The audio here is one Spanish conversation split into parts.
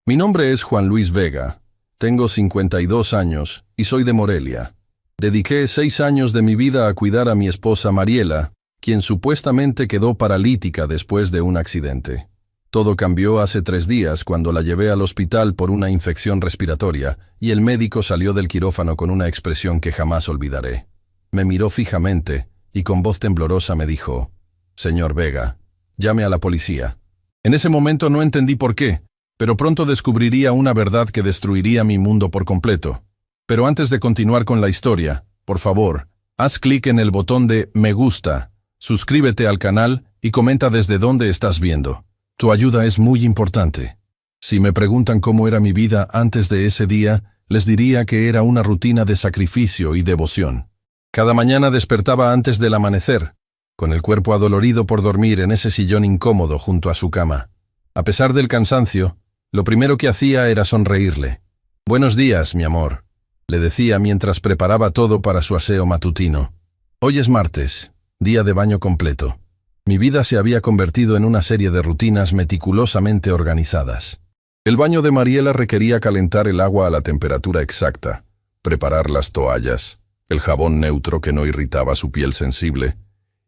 Mi nombre es Juan Luis Vega, tengo 52 años y soy de Morelia. Dediqué 6 años de mi vida a cuidar a mi esposa Mariela, quien supuestamente quedó paralítica después de un accidente. Todo cambió hace 3 días cuando la llevé al hospital por una infección respiratoria y el médico salió del quirófano con una expresión que jamás olvidaré. Me miró fijamente y con voz temblorosa me dijo: «Señor Vega, llame a la policía». En ese momento no entendí por qué, pero pronto descubriría una verdad que destruiría mi mundo por completo. Pero antes de continuar con la historia, por favor, haz clic en el botón de me gusta, suscríbete al canal y comenta desde dónde estás viendo. Tu ayuda es muy importante. Si me preguntan cómo era mi vida antes de ese día, les diría que era una rutina de sacrificio y devoción. Cada mañana despertaba antes del amanecer, con el cuerpo adolorido por dormir en ese sillón incómodo junto a su cama. A pesar del cansancio, lo primero que hacía era sonreírle. «Buenos días, mi amor», le decía mientras preparaba todo para su aseo matutino. Hoy es martes, día de baño completo. Mi vida se había convertido en una serie de rutinas meticulosamente organizadas. El baño de Mariela requería calentar el agua a la temperatura exacta, preparar las toallas, el jabón neutro que no irritaba su piel sensible,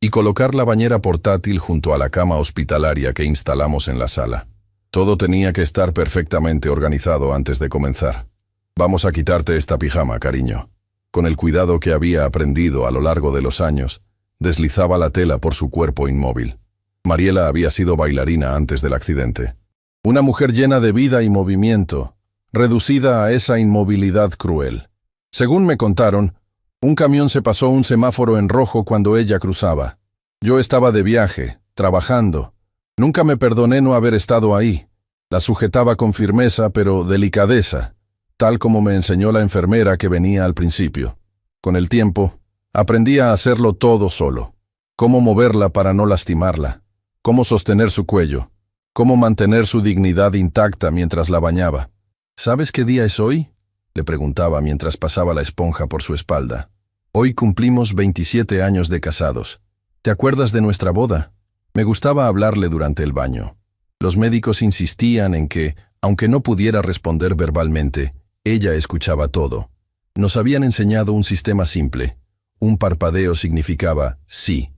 y colocar la bañera portátil junto a la cama hospitalaria que instalamos en la sala. Todo tenía que estar perfectamente organizado antes de comenzar. «Vamos a quitarte esta pijama, cariño». Con el cuidado que había aprendido a lo largo de los años, deslizaba la tela por su cuerpo inmóvil. Mariela había sido bailarina antes del accidente. Una mujer llena de vida y movimiento, reducida a esa inmovilidad cruel. Según me contaron, un camión se pasó un semáforo en rojo cuando ella cruzaba. Yo estaba de viaje, trabajando. Nunca me perdoné no haber estado ahí. La sujetaba con firmeza pero delicadeza, tal como me enseñó la enfermera que venía al principio. Con el tiempo, aprendí a hacerlo todo solo. Cómo moverla para no lastimarla, cómo sostener su cuello, cómo mantener su dignidad intacta mientras la bañaba. «¿Sabes qué día es hoy?», le preguntaba mientras pasaba la esponja por su espalda. «Hoy cumplimos 27 años de casados. ¿Te acuerdas de nuestra boda?». Me gustaba hablarle durante el baño. Los médicos insistían en que, aunque no pudiera responder verbalmente, ella escuchaba todo. Nos habían enseñado un sistema simple. Un parpadeo significaba sí,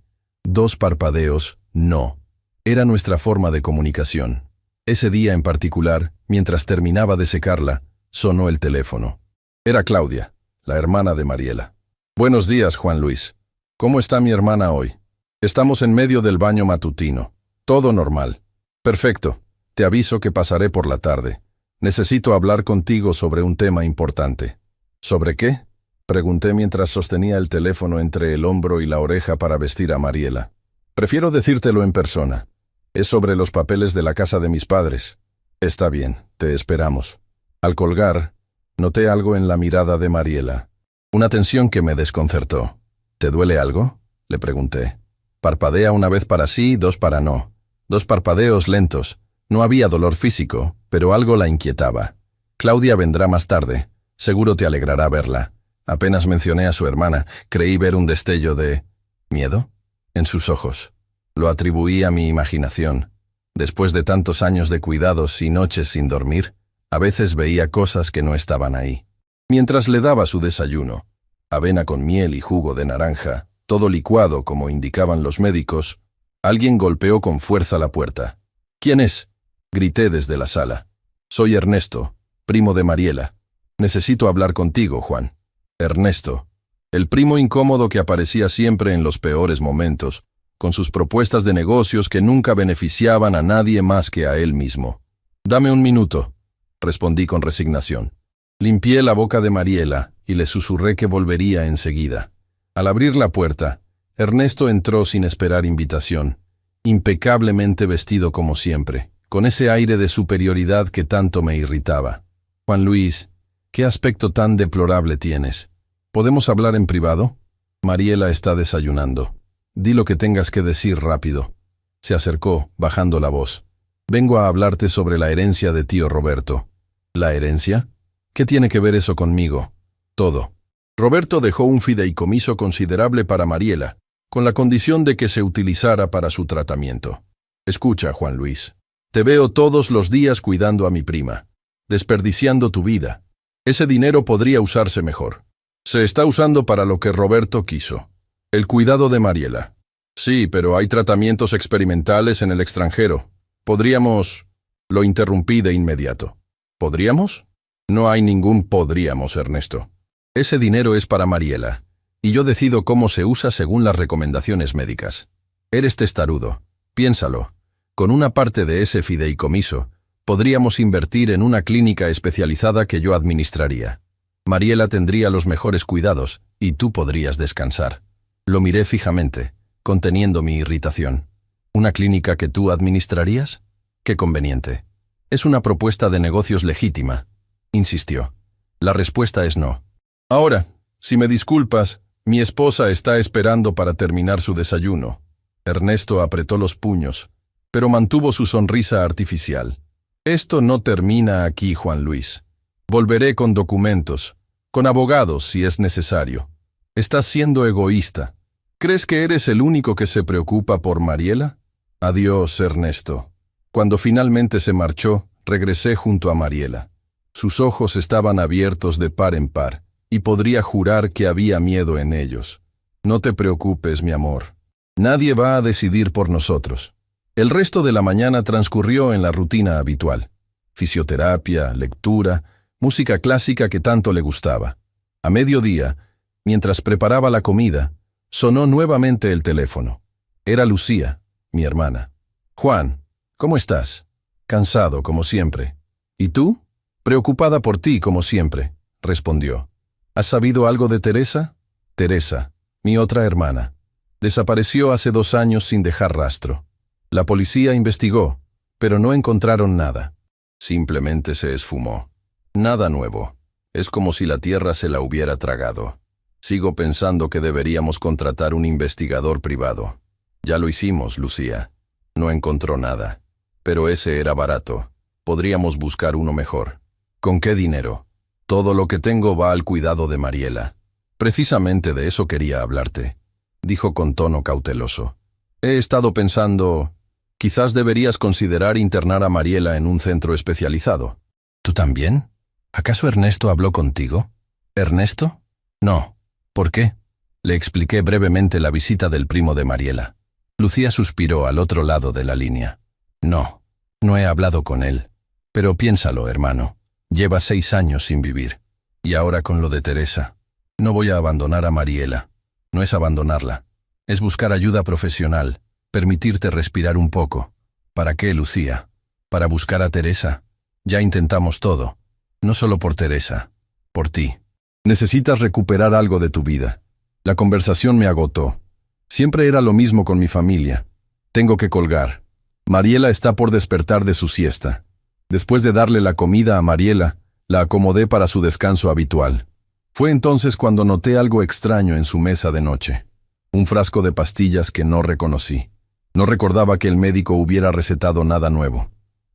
2 parpadeos no. Era nuestra forma de comunicación. Ese día en particular, mientras terminaba de secarla, sonó el teléfono. Era Claudia, la hermana de Mariela. «Buenos días, Juan Luis. ¿Cómo está mi hermana hoy?» «Estamos en medio del baño matutino. Todo normal». «Perfecto. Te aviso que pasaré por la tarde. Necesito hablar contigo sobre un tema importante». «¿Sobre qué?», pregunté mientras sostenía el teléfono entre el hombro y la oreja para vestir a Mariela. «Prefiero decírtelo en persona. Es sobre los papeles de la casa de mis padres». «Está bien, te esperamos». Al colgar, noté algo en la mirada de Mariela. Una tensión que me desconcertó. «¿Te duele algo?», le pregunté. «Parpadea una vez para sí, 2 para no». 2 parpadeos lentos. No había dolor físico, pero algo la inquietaba. «Claudia vendrá más tarde. Seguro te alegrará verla». Apenas mencioné a su hermana, creí ver un destello de ¿miedo?, en sus ojos. Lo atribuí a mi imaginación. Después de tantos años de cuidados y noches sin dormir, a veces veía cosas que no estaban ahí. Mientras le daba su desayuno, avena con miel y jugo de naranja, todo licuado como indicaban los médicos, alguien golpeó con fuerza la puerta. «¿Quién es?», grité desde la sala. «Soy Ernesto, primo de Mariela. Necesito hablar contigo, Juan». Ernesto, el primo incómodo que aparecía siempre en los peores momentos, con sus propuestas de negocios que nunca beneficiaban a nadie más que a él mismo. «Dame un minuto», respondí con resignación. Limpié la boca de Mariela y le susurré que volvería enseguida. Al abrir la puerta, Ernesto entró sin esperar invitación, impecablemente vestido como siempre, con ese aire de superioridad que tanto me irritaba. «Juan Luis, ¿qué aspecto tan deplorable tienes? ¿Podemos hablar en privado?». «Mariela está desayunando. Di lo que tengas que decir rápido». Se acercó, bajando la voz. «Vengo a hablarte sobre la herencia de tío Roberto». «¿La herencia? ¿Qué tiene que ver eso conmigo?». «Todo. Roberto dejó un fideicomiso considerable para Mariela, con la condición de que se utilizara para su tratamiento. Escucha, Juan Luis. Te veo todos los días cuidando a mi prima. desperdiciando tu vida. Ese dinero podría usarse mejor. Se está usando para lo que Roberto quiso. El cuidado de Mariela. Sí, pero hay tratamientos experimentales en el extranjero. Podríamos... Lo interrumpí de inmediato. ¿Podríamos? No hay ningún podríamos, Ernesto. Ese dinero es para Mariela, y yo decido cómo se usa según las recomendaciones médicas. Eres testarudo. Piénsalo. Con una parte de ese fideicomiso, podríamos invertir en una clínica especializada que yo administraría. Mariela tendría los mejores cuidados, y tú podrías descansar. Lo miré fijamente, conteniendo mi irritación. ¿Una clínica que tú administrarías? Qué conveniente. Es una propuesta de negocios legítima, insistió. La respuesta es no. Ahora, si me disculpas, mi esposa está esperando para terminar su desayuno. Ernesto apretó los puños, pero mantuvo su sonrisa artificial. Esto no termina aquí, Juan Luis. Volveré con documentos, con abogados si es necesario. Estás siendo egoísta. ¿Crees que eres el único que se preocupa por Mariela? Adiós, Ernesto. Cuando finalmente se marchó, regresé junto a Mariela. Sus ojos estaban abiertos de par en par, y podría jurar que había miedo en ellos. No te preocupes, mi amor. Nadie va a decidir por nosotros. El resto de la mañana transcurrió en la rutina habitual. Fisioterapia, lectura, música clásica que tanto le gustaba. A mediodía, mientras preparaba la comida, sonó nuevamente el teléfono. Era Lucía, mi hermana. Juan, ¿cómo estás? Cansado, como siempre. ¿Y tú? Preocupada por ti, como siempre, respondió. ¿Has sabido algo de Teresa? Teresa, mi otra hermana. Desapareció hace 2 años sin dejar rastro. La policía investigó, pero no encontraron nada. Simplemente se esfumó. Nada nuevo. Es como si la tierra se la hubiera tragado. Sigo pensando que deberíamos contratar un investigador privado. Ya lo hicimos, Lucía. No encontró nada. Pero ese era barato. Podríamos buscar uno mejor. ¿Con qué dinero? Todo lo que tengo va al cuidado de Mariela. Precisamente de eso quería hablarte, dijo con tono cauteloso. He estado pensando, quizás deberías considerar internar a Mariela en un centro especializado. ¿Tú también? ¿Acaso Ernesto habló contigo? ¿Ernesto? No. ¿Por qué? Le expliqué brevemente la visita del primo de Mariela. Lucía suspiró al otro lado de la línea. No, no he hablado con él. Pero piénsalo, hermano. Lleva 6 años sin vivir. Y ahora con lo de Teresa. No voy a abandonar a Mariela. No es abandonarla. Es buscar ayuda profesional. Permitirte respirar un poco. ¿Para qué, Lucía? ¿Para buscar a Teresa? Ya intentamos todo. No solo por Teresa. Por ti. Necesitas recuperar algo de tu vida. La conversación me agotó. Siempre era lo mismo con mi familia. Tengo que colgar. Mariela está por despertar de su siesta. Después de darle la comida a Mariela, la acomodé para su descanso habitual. Fue entonces cuando noté algo extraño en su mesa de noche. Un frasco de pastillas que no reconocí. No recordaba que el médico hubiera recetado nada nuevo.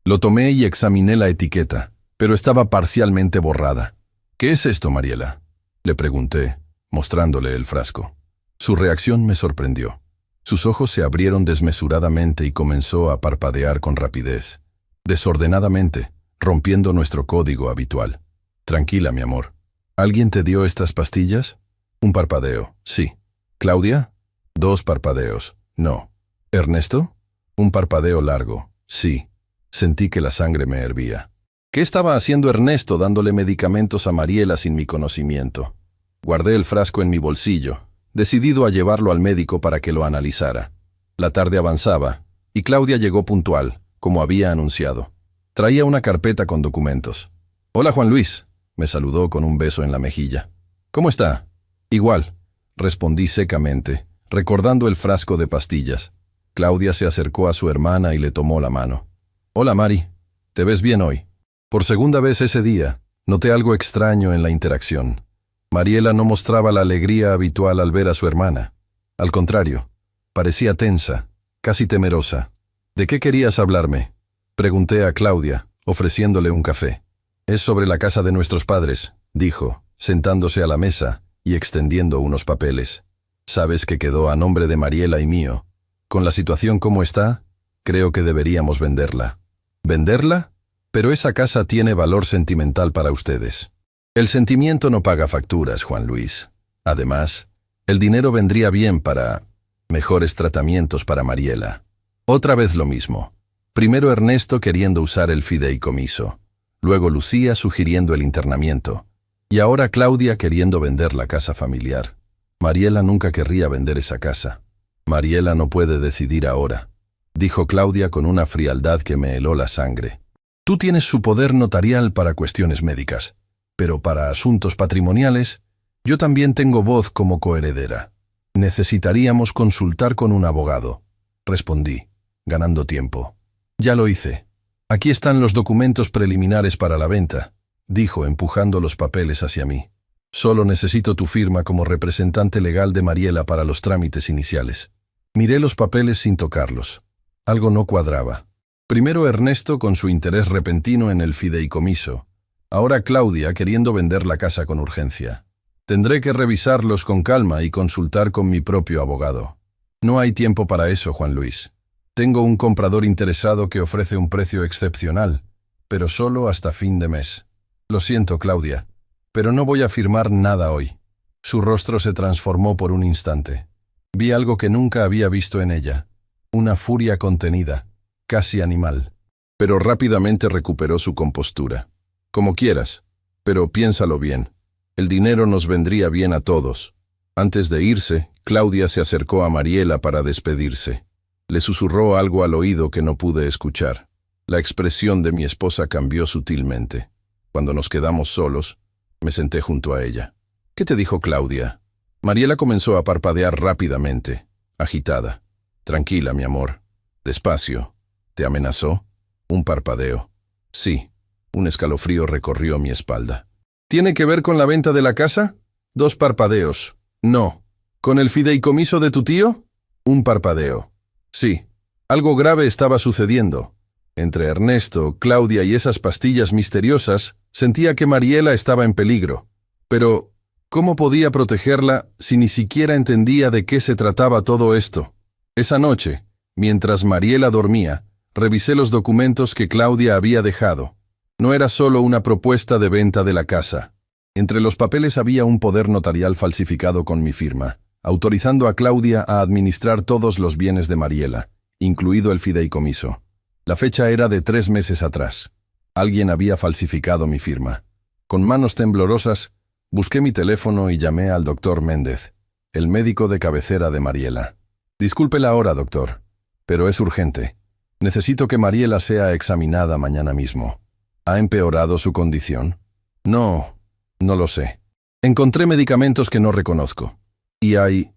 Lo tomé y examiné la etiqueta, pero estaba parcialmente borrada. ¿Qué es esto, Mariela?, le pregunté, mostrándole el frasco. Su reacción me sorprendió. Sus ojos se abrieron desmesuradamente y comenzó a parpadear con rapidez. Desordenadamente, rompiendo nuestro código habitual. Tranquila, mi amor. ¿Alguien te dio estas pastillas? Un parpadeo, sí. ¿Claudia? 2 parpadeos, no. ¿Ernesto? Un parpadeo largo, sí. Sentí que la sangre me hervía. ¿Qué estaba haciendo Ernesto dándole medicamentos a Mariela sin mi conocimiento? Guardé el frasco en mi bolsillo, decidido a llevarlo al médico para que lo analizara. La tarde avanzaba, y Claudia llegó puntual, como había anunciado. Traía una carpeta con documentos. «Hola, Juan Luis», me saludó con un beso en la mejilla. «¿Cómo está?» «Igual», respondí secamente, recordando el frasco de pastillas. Claudia se acercó a su hermana y le tomó la mano. «Hola, Mari. ¿Te ves bien hoy?» Por segunda vez ese día, noté algo extraño en la interacción. Mariela no mostraba la alegría habitual al ver a su hermana. Al contrario, parecía tensa, casi temerosa. «¿De qué querías hablarme?», pregunté a Claudia, ofreciéndole un café. «Es sobre la casa de nuestros padres», dijo, sentándose a la mesa y extendiendo unos papeles. «Sabes que quedó a nombre de Mariela y mío. Con la situación como está, creo que deberíamos venderla». «¿Venderla?», Pero esa casa tiene valor sentimental para ustedes. El sentimiento no paga facturas, Juan Luis. Además, el dinero vendría bien para mejores tratamientos para Mariela. Otra vez lo mismo. Primero Ernesto queriendo usar el fideicomiso. Luego Lucía sugiriendo el internamiento. Y ahora Claudia queriendo vender la casa familiar. Mariela nunca querría vender esa casa. Mariela no puede decidir ahora, dijo Claudia con una frialdad que me heló la sangre. Tú tienes su poder notarial para cuestiones médicas, pero para asuntos patrimoniales, yo también tengo voz como coheredera. Necesitaríamos consultar con un abogado, respondí, ganando tiempo. Ya lo hice. Aquí están los documentos preliminares para la venta, dijo empujando los papeles hacia mí. Solo necesito tu firma como representante legal de Mariela para los trámites iniciales. Miré los papeles sin tocarlos. Algo no cuadraba. Primero Ernesto con su interés repentino en el fideicomiso. Ahora Claudia queriendo vender la casa con urgencia. Tendré que revisarlos con calma y consultar con mi propio abogado. No hay tiempo para eso, Juan Luis. Tengo un comprador interesado que ofrece un precio excepcional, pero solo hasta fin de mes. Lo siento, Claudia, pero no voy a firmar nada hoy. Su rostro se transformó por un instante. Vi algo que nunca había visto en ella. Una furia contenida, casi animal. Pero rápidamente recuperó su compostura. Como quieras, pero piénsalo bien. El dinero nos vendría bien a todos. Antes de irse, Claudia se acercó a Mariela para despedirse. Le susurró algo al oído que no pude escuchar. La expresión de mi esposa cambió sutilmente. Cuando nos quedamos solos, me senté junto a ella. ¿Qué te dijo Claudia? Mariela comenzó a parpadear rápidamente, agitada. Tranquila, mi amor. Despacio. ¿Te amenazó? Un parpadeo. Sí. Un escalofrío recorrió mi espalda. ¿Tiene que ver con la venta de la casa? 2 parpadeos. No. ¿Con el fideicomiso de tu tío? Un parpadeo. Sí. Algo grave estaba sucediendo. Entre Ernesto, Claudia y esas pastillas misteriosas, sentía que Mariela estaba en peligro. Pero, ¿cómo podía protegerla si ni siquiera entendía de qué se trataba todo esto? Esa noche, mientras Mariela dormía, revisé los documentos que Claudia había dejado. No era solo una propuesta de venta de la casa. Entre los papeles había un poder notarial falsificado con mi firma, autorizando a Claudia a administrar todos los bienes de Mariela, incluido el fideicomiso. La fecha era de 3 meses atrás. Alguien había falsificado mi firma. Con manos temblorosas, busqué mi teléfono y llamé al doctor Méndez, el médico de cabecera de Mariela. Disculpe la hora, doctor, pero es urgente. Necesito que Mariela sea examinada mañana mismo. ¿Ha empeorado su condición? No lo sé. Encontré medicamentos que no reconozco. Y hay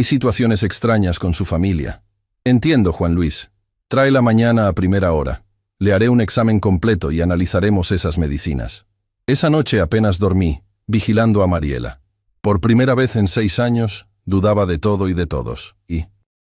situaciones extrañas con su familia. Entiendo, Juan Luis. Tráela mañana a primera hora. Le haré un examen completo y analizaremos esas medicinas. Esa noche apenas dormí, vigilando a Mariela. Por primera vez en 6 años, dudaba de todo y de todos.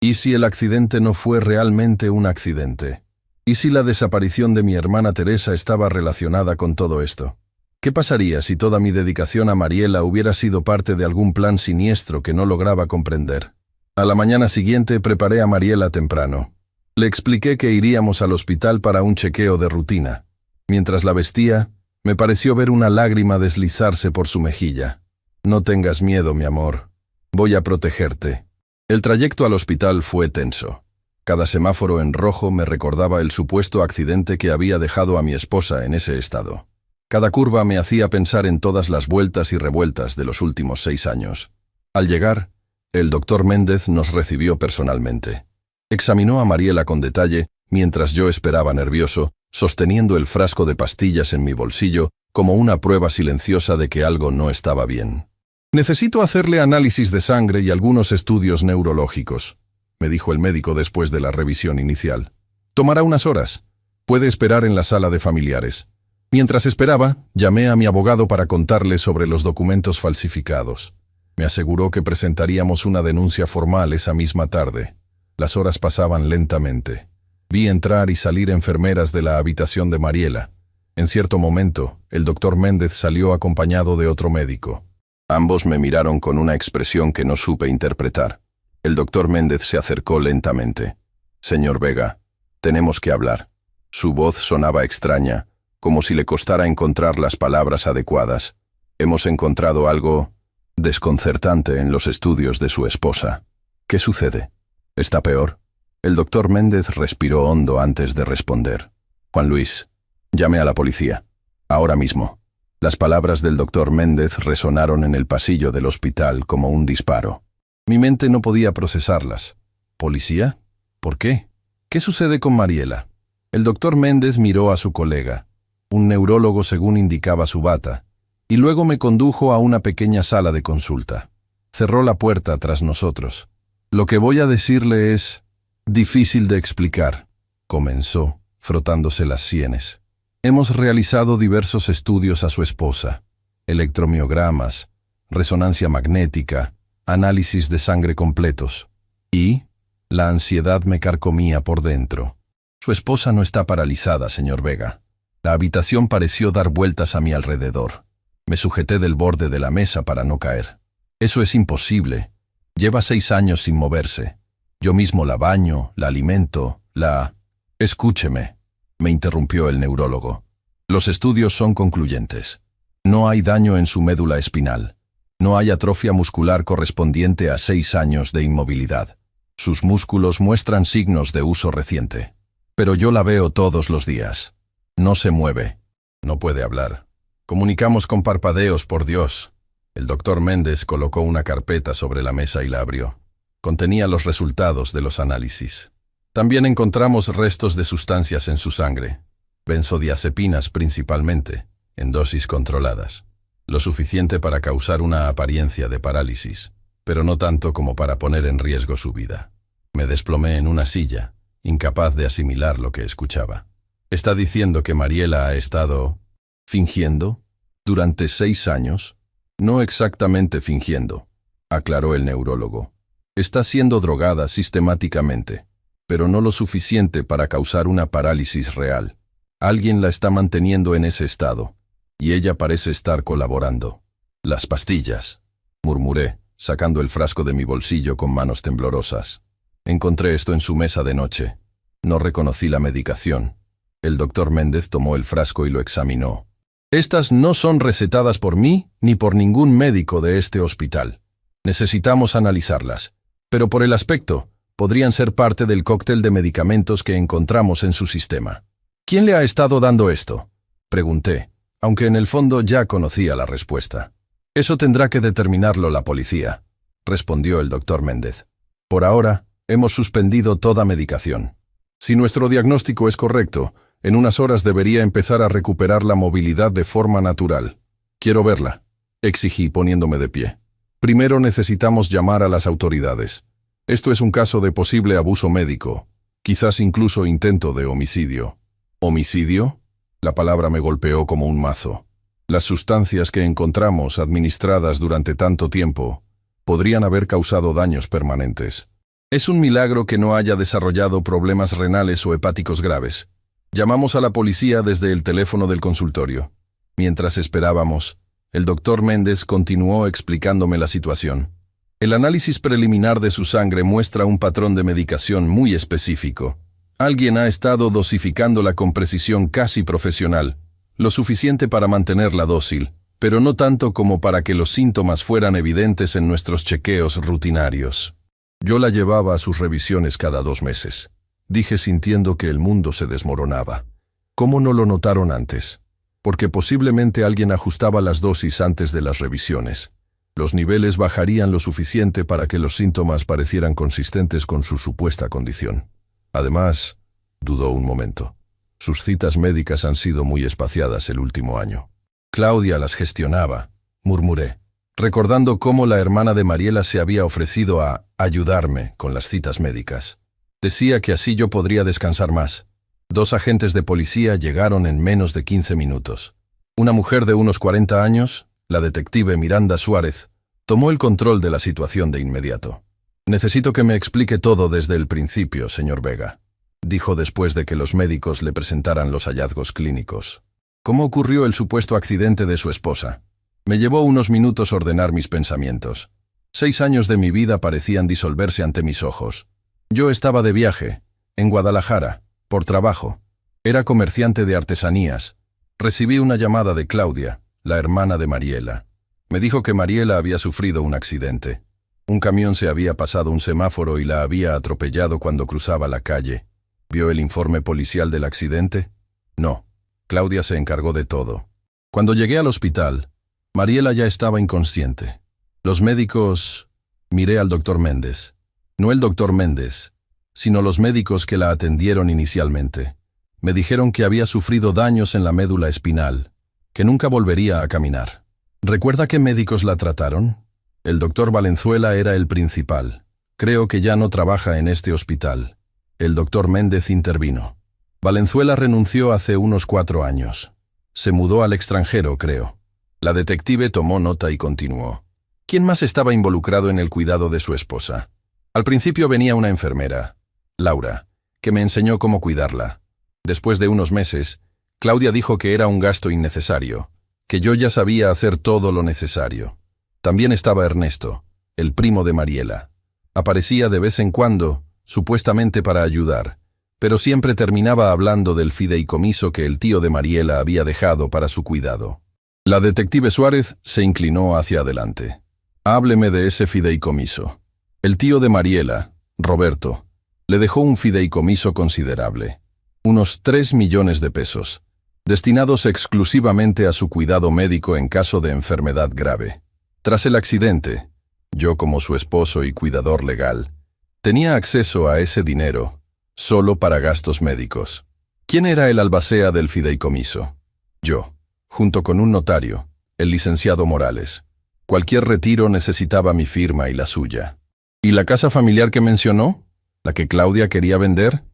¿Y si el accidente no fue realmente un accidente? ¿Y si la desaparición de mi hermana Teresa estaba relacionada con todo esto? ¿Qué pasaría si toda mi dedicación a Mariela hubiera sido parte de algún plan siniestro que no lograba comprender? A la mañana siguiente preparé a Mariela temprano. Le expliqué que iríamos al hospital para un chequeo de rutina. Mientras la vestía, me pareció ver una lágrima deslizarse por su mejilla. No tengas miedo, mi amor. Voy a protegerte. El trayecto al hospital fue tenso. Cada semáforo en rojo me recordaba el supuesto accidente que había dejado a mi esposa en ese estado. Cada curva me hacía pensar en todas las vueltas y revueltas de los últimos 6 años. Al llegar, el doctor Méndez nos recibió personalmente. Examinó a Mariela con detalle, mientras yo esperaba nervioso, sosteniendo el frasco de pastillas en mi bolsillo como una prueba silenciosa de que algo no estaba bien. «Necesito hacerle análisis de sangre y algunos estudios neurológicos», me dijo el médico después de la revisión inicial. «Tomará unas horas. Puede esperar en la sala de familiares». Mientras esperaba, llamé a mi abogado para contarle sobre los documentos falsificados. Me aseguró que presentaríamos una denuncia formal esa misma tarde. Las horas pasaban lentamente. Vi entrar y salir enfermeras de la habitación de Mariela. En cierto momento, el doctor Méndez salió acompañado de otro médico. Ambos me miraron con una expresión que no supe interpretar. El doctor Méndez se acercó lentamente. «Señor Vega, tenemos que hablar». Su voz sonaba extraña, como si le costara encontrar las palabras adecuadas. Hemos encontrado algo desconcertante en los estudios de su esposa. ¿Qué sucede? ¿Está peor? El doctor Méndez respiró hondo antes de responder. Juan Luis, llame a la policía. Ahora mismo. Las palabras del doctor Méndez resonaron en el pasillo del hospital como un disparo. Mi mente no podía procesarlas. ¿Policía? ¿Por qué? ¿Qué sucede con Mariela? El doctor Méndez miró a su colega, un neurólogo según indicaba su bata, y luego me condujo a una pequeña sala de consulta. Cerró la puerta tras nosotros. Lo que voy a decirle es difícil de explicar, comenzó, frotándose las sienes. Hemos realizado diversos estudios a su esposa, electromiogramas, resonancia magnética, análisis de sangre completos, y la ansiedad me carcomía por dentro. Su esposa no está paralizada, señor Vega. La habitación pareció dar vueltas a mi alrededor. Me sujeté del borde de la mesa para no caer. Eso es imposible. Lleva 6 años sin moverse. Yo mismo la baño, la alimento, la... Escúcheme, me interrumpió el neurólogo. Los estudios son concluyentes. No hay daño en su médula espinal. No hay atrofia muscular correspondiente a 6 años de inmovilidad. Sus músculos muestran signos de uso reciente. Pero yo la veo todos los días. No se mueve. No puede hablar. Comunicamos con parpadeos, por Dios. El doctor Méndez colocó una carpeta sobre la mesa y la abrió. Contenía los resultados de los análisis. También encontramos restos de sustancias en su sangre, benzodiazepinas principalmente, en dosis controladas. Lo suficiente para causar una apariencia de parálisis, pero no tanto como para poner en riesgo su vida. Me desplomé en una silla, incapaz de asimilar lo que escuchaba. ¿Está diciendo que Mariela ha estado fingiendo durante 6 años? No exactamente fingiendo, aclaró el neurólogo. Está siendo drogada sistemáticamente, pero no lo suficiente para causar una parálisis real. Alguien la está manteniendo en ese estado, y ella parece estar colaborando. Las pastillas, murmuré, sacando el frasco de mi bolsillo con manos temblorosas. Encontré esto en su mesa de noche. No reconocí la medicación. El doctor Méndez tomó el frasco y lo examinó. Estas no son recetadas por mí ni por ningún médico de este hospital. Necesitamos analizarlas, pero por el aspecto, podrían ser parte del cóctel de medicamentos que encontramos en su sistema. ¿Quién le ha estado dando esto?, pregunté, aunque en el fondo ya conocía la respuesta. Eso tendrá que determinarlo la policía, respondió el doctor Méndez. Por ahora, hemos suspendido toda medicación. Si nuestro diagnóstico es correcto, en unas horas debería empezar a recuperar la movilidad de forma natural. Quiero verla, exigí poniéndome de pie. Primero necesitamos llamar a las autoridades. Esto es un caso de posible abuso médico, quizás incluso intento de homicidio. ¿Homicidio? La palabra me golpeó como un mazo. Las sustancias que encontramos administradas durante tanto tiempo podrían haber causado daños permanentes. Es un milagro que no haya desarrollado problemas renales o hepáticos graves. Llamamos a la policía desde el teléfono del consultorio. Mientras esperábamos, el doctor Méndez continuó explicándome la situación. El análisis preliminar de su sangre muestra un patrón de medicación muy específico. Alguien ha estado dosificándola con precisión casi profesional, lo suficiente para mantenerla dócil, pero no tanto como para que los síntomas fueran evidentes en nuestros chequeos rutinarios. Yo la llevaba a sus revisiones cada 2 meses. Dije sintiendo que el mundo se desmoronaba. ¿Cómo no lo notaron antes? Porque posiblemente alguien ajustaba las dosis antes de las revisiones. Los niveles bajarían lo suficiente para que los síntomas parecieran consistentes con su supuesta condición. Además, dudó un momento. Sus citas médicas han sido muy espaciadas el último año. Claudia las gestionaba, murmuré, recordando cómo la hermana de Mariela se había ofrecido a ayudarme con las citas médicas. Decía que así yo podría descansar más. 2 agentes de policía llegaron en menos de 15 minutos. Una mujer de unos 40 años, la detective Miranda Suárez, tomó el control de la situación de inmediato. Necesito que me explique todo desde el principio, señor Vega, dijo después de que los médicos le presentaran los hallazgos clínicos. ¿Cómo ocurrió el supuesto accidente de su esposa? Me llevó unos minutos ordenar mis pensamientos. 6 años de mi vida parecían disolverse ante mis ojos. Yo estaba de viaje, en Guadalajara, por trabajo. Era comerciante de artesanías. Recibí una llamada de Claudia, la hermana de Mariela. Me dijo que Mariela había sufrido un accidente. Un camión se había pasado un semáforo y la había atropellado cuando cruzaba la calle. ¿Vio el informe policial del accidente? No. Claudia se encargó de todo. Cuando llegué al hospital, Mariela ya estaba inconsciente. Los médicos... Miré al doctor Méndez. No el doctor Méndez, sino los médicos que la atendieron inicialmente. Me dijeron que había sufrido daños en la médula espinal, que nunca volvería a caminar. ¿Recuerda qué médicos la trataron? El doctor Valenzuela era el principal. Creo que ya no trabaja en este hospital. El doctor Méndez intervino. Valenzuela renunció hace unos 4 años. Se mudó al extranjero, creo. La detective tomó nota y continuó. ¿Quién más estaba involucrado en el cuidado de su esposa? Al principio venía una enfermera, Laura, que me enseñó cómo cuidarla. Después de unos meses, Claudia dijo que era un gasto innecesario, que yo ya sabía hacer todo lo necesario. También estaba Ernesto, el primo de Mariela. Aparecía de vez en cuando, supuestamente para ayudar, pero siempre terminaba hablando del fideicomiso que el tío de Mariela había dejado para su cuidado. La detective Suárez se inclinó hacia adelante. Hábleme de ese fideicomiso. El tío de Mariela, Roberto, le dejó un fideicomiso considerable, unos 3 millones de pesos, destinados exclusivamente a su cuidado médico en caso de enfermedad grave. Tras el accidente, yo como su esposo y cuidador legal, tenía acceso a ese dinero, solo para gastos médicos. ¿Quién era el albacea del fideicomiso? Yo, junto con un notario, el licenciado Morales. Cualquier retiro necesitaba mi firma y la suya. ¿Y la casa familiar que mencionó? ¿La que Claudia quería vender?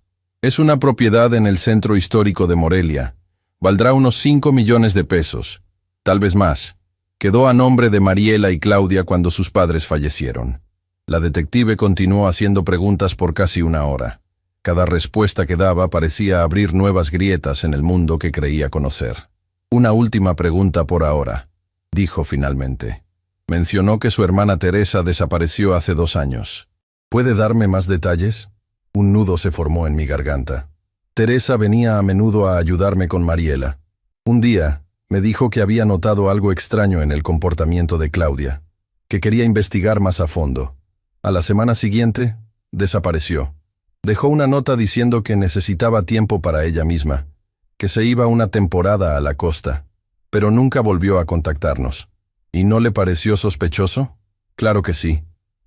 Es una propiedad en el centro histórico de Morelia. Valdrá unos 5 millones de pesos, tal vez más. Quedó a nombre de Mariela y Claudia cuando sus padres fallecieron. La detective continuó haciendo preguntas por casi 1 hora. Cada respuesta que daba parecía abrir nuevas grietas en el mundo que creía conocer. Una última pregunta por ahora, dijo finalmente. Mencionó que su hermana Teresa desapareció hace 2 años. ¿Puede darme más detalles? Un nudo se formó en mi garganta. Teresa venía a menudo a ayudarme con Mariela. Un día, me dijo que había notado algo extraño en el comportamiento de Claudia, que quería investigar más a fondo. A la semana siguiente, desapareció. Dejó una nota diciendo que necesitaba tiempo para ella misma, que se iba una temporada a la costa, pero nunca volvió a contactarnos. ¿Y no le pareció sospechoso? Claro que sí.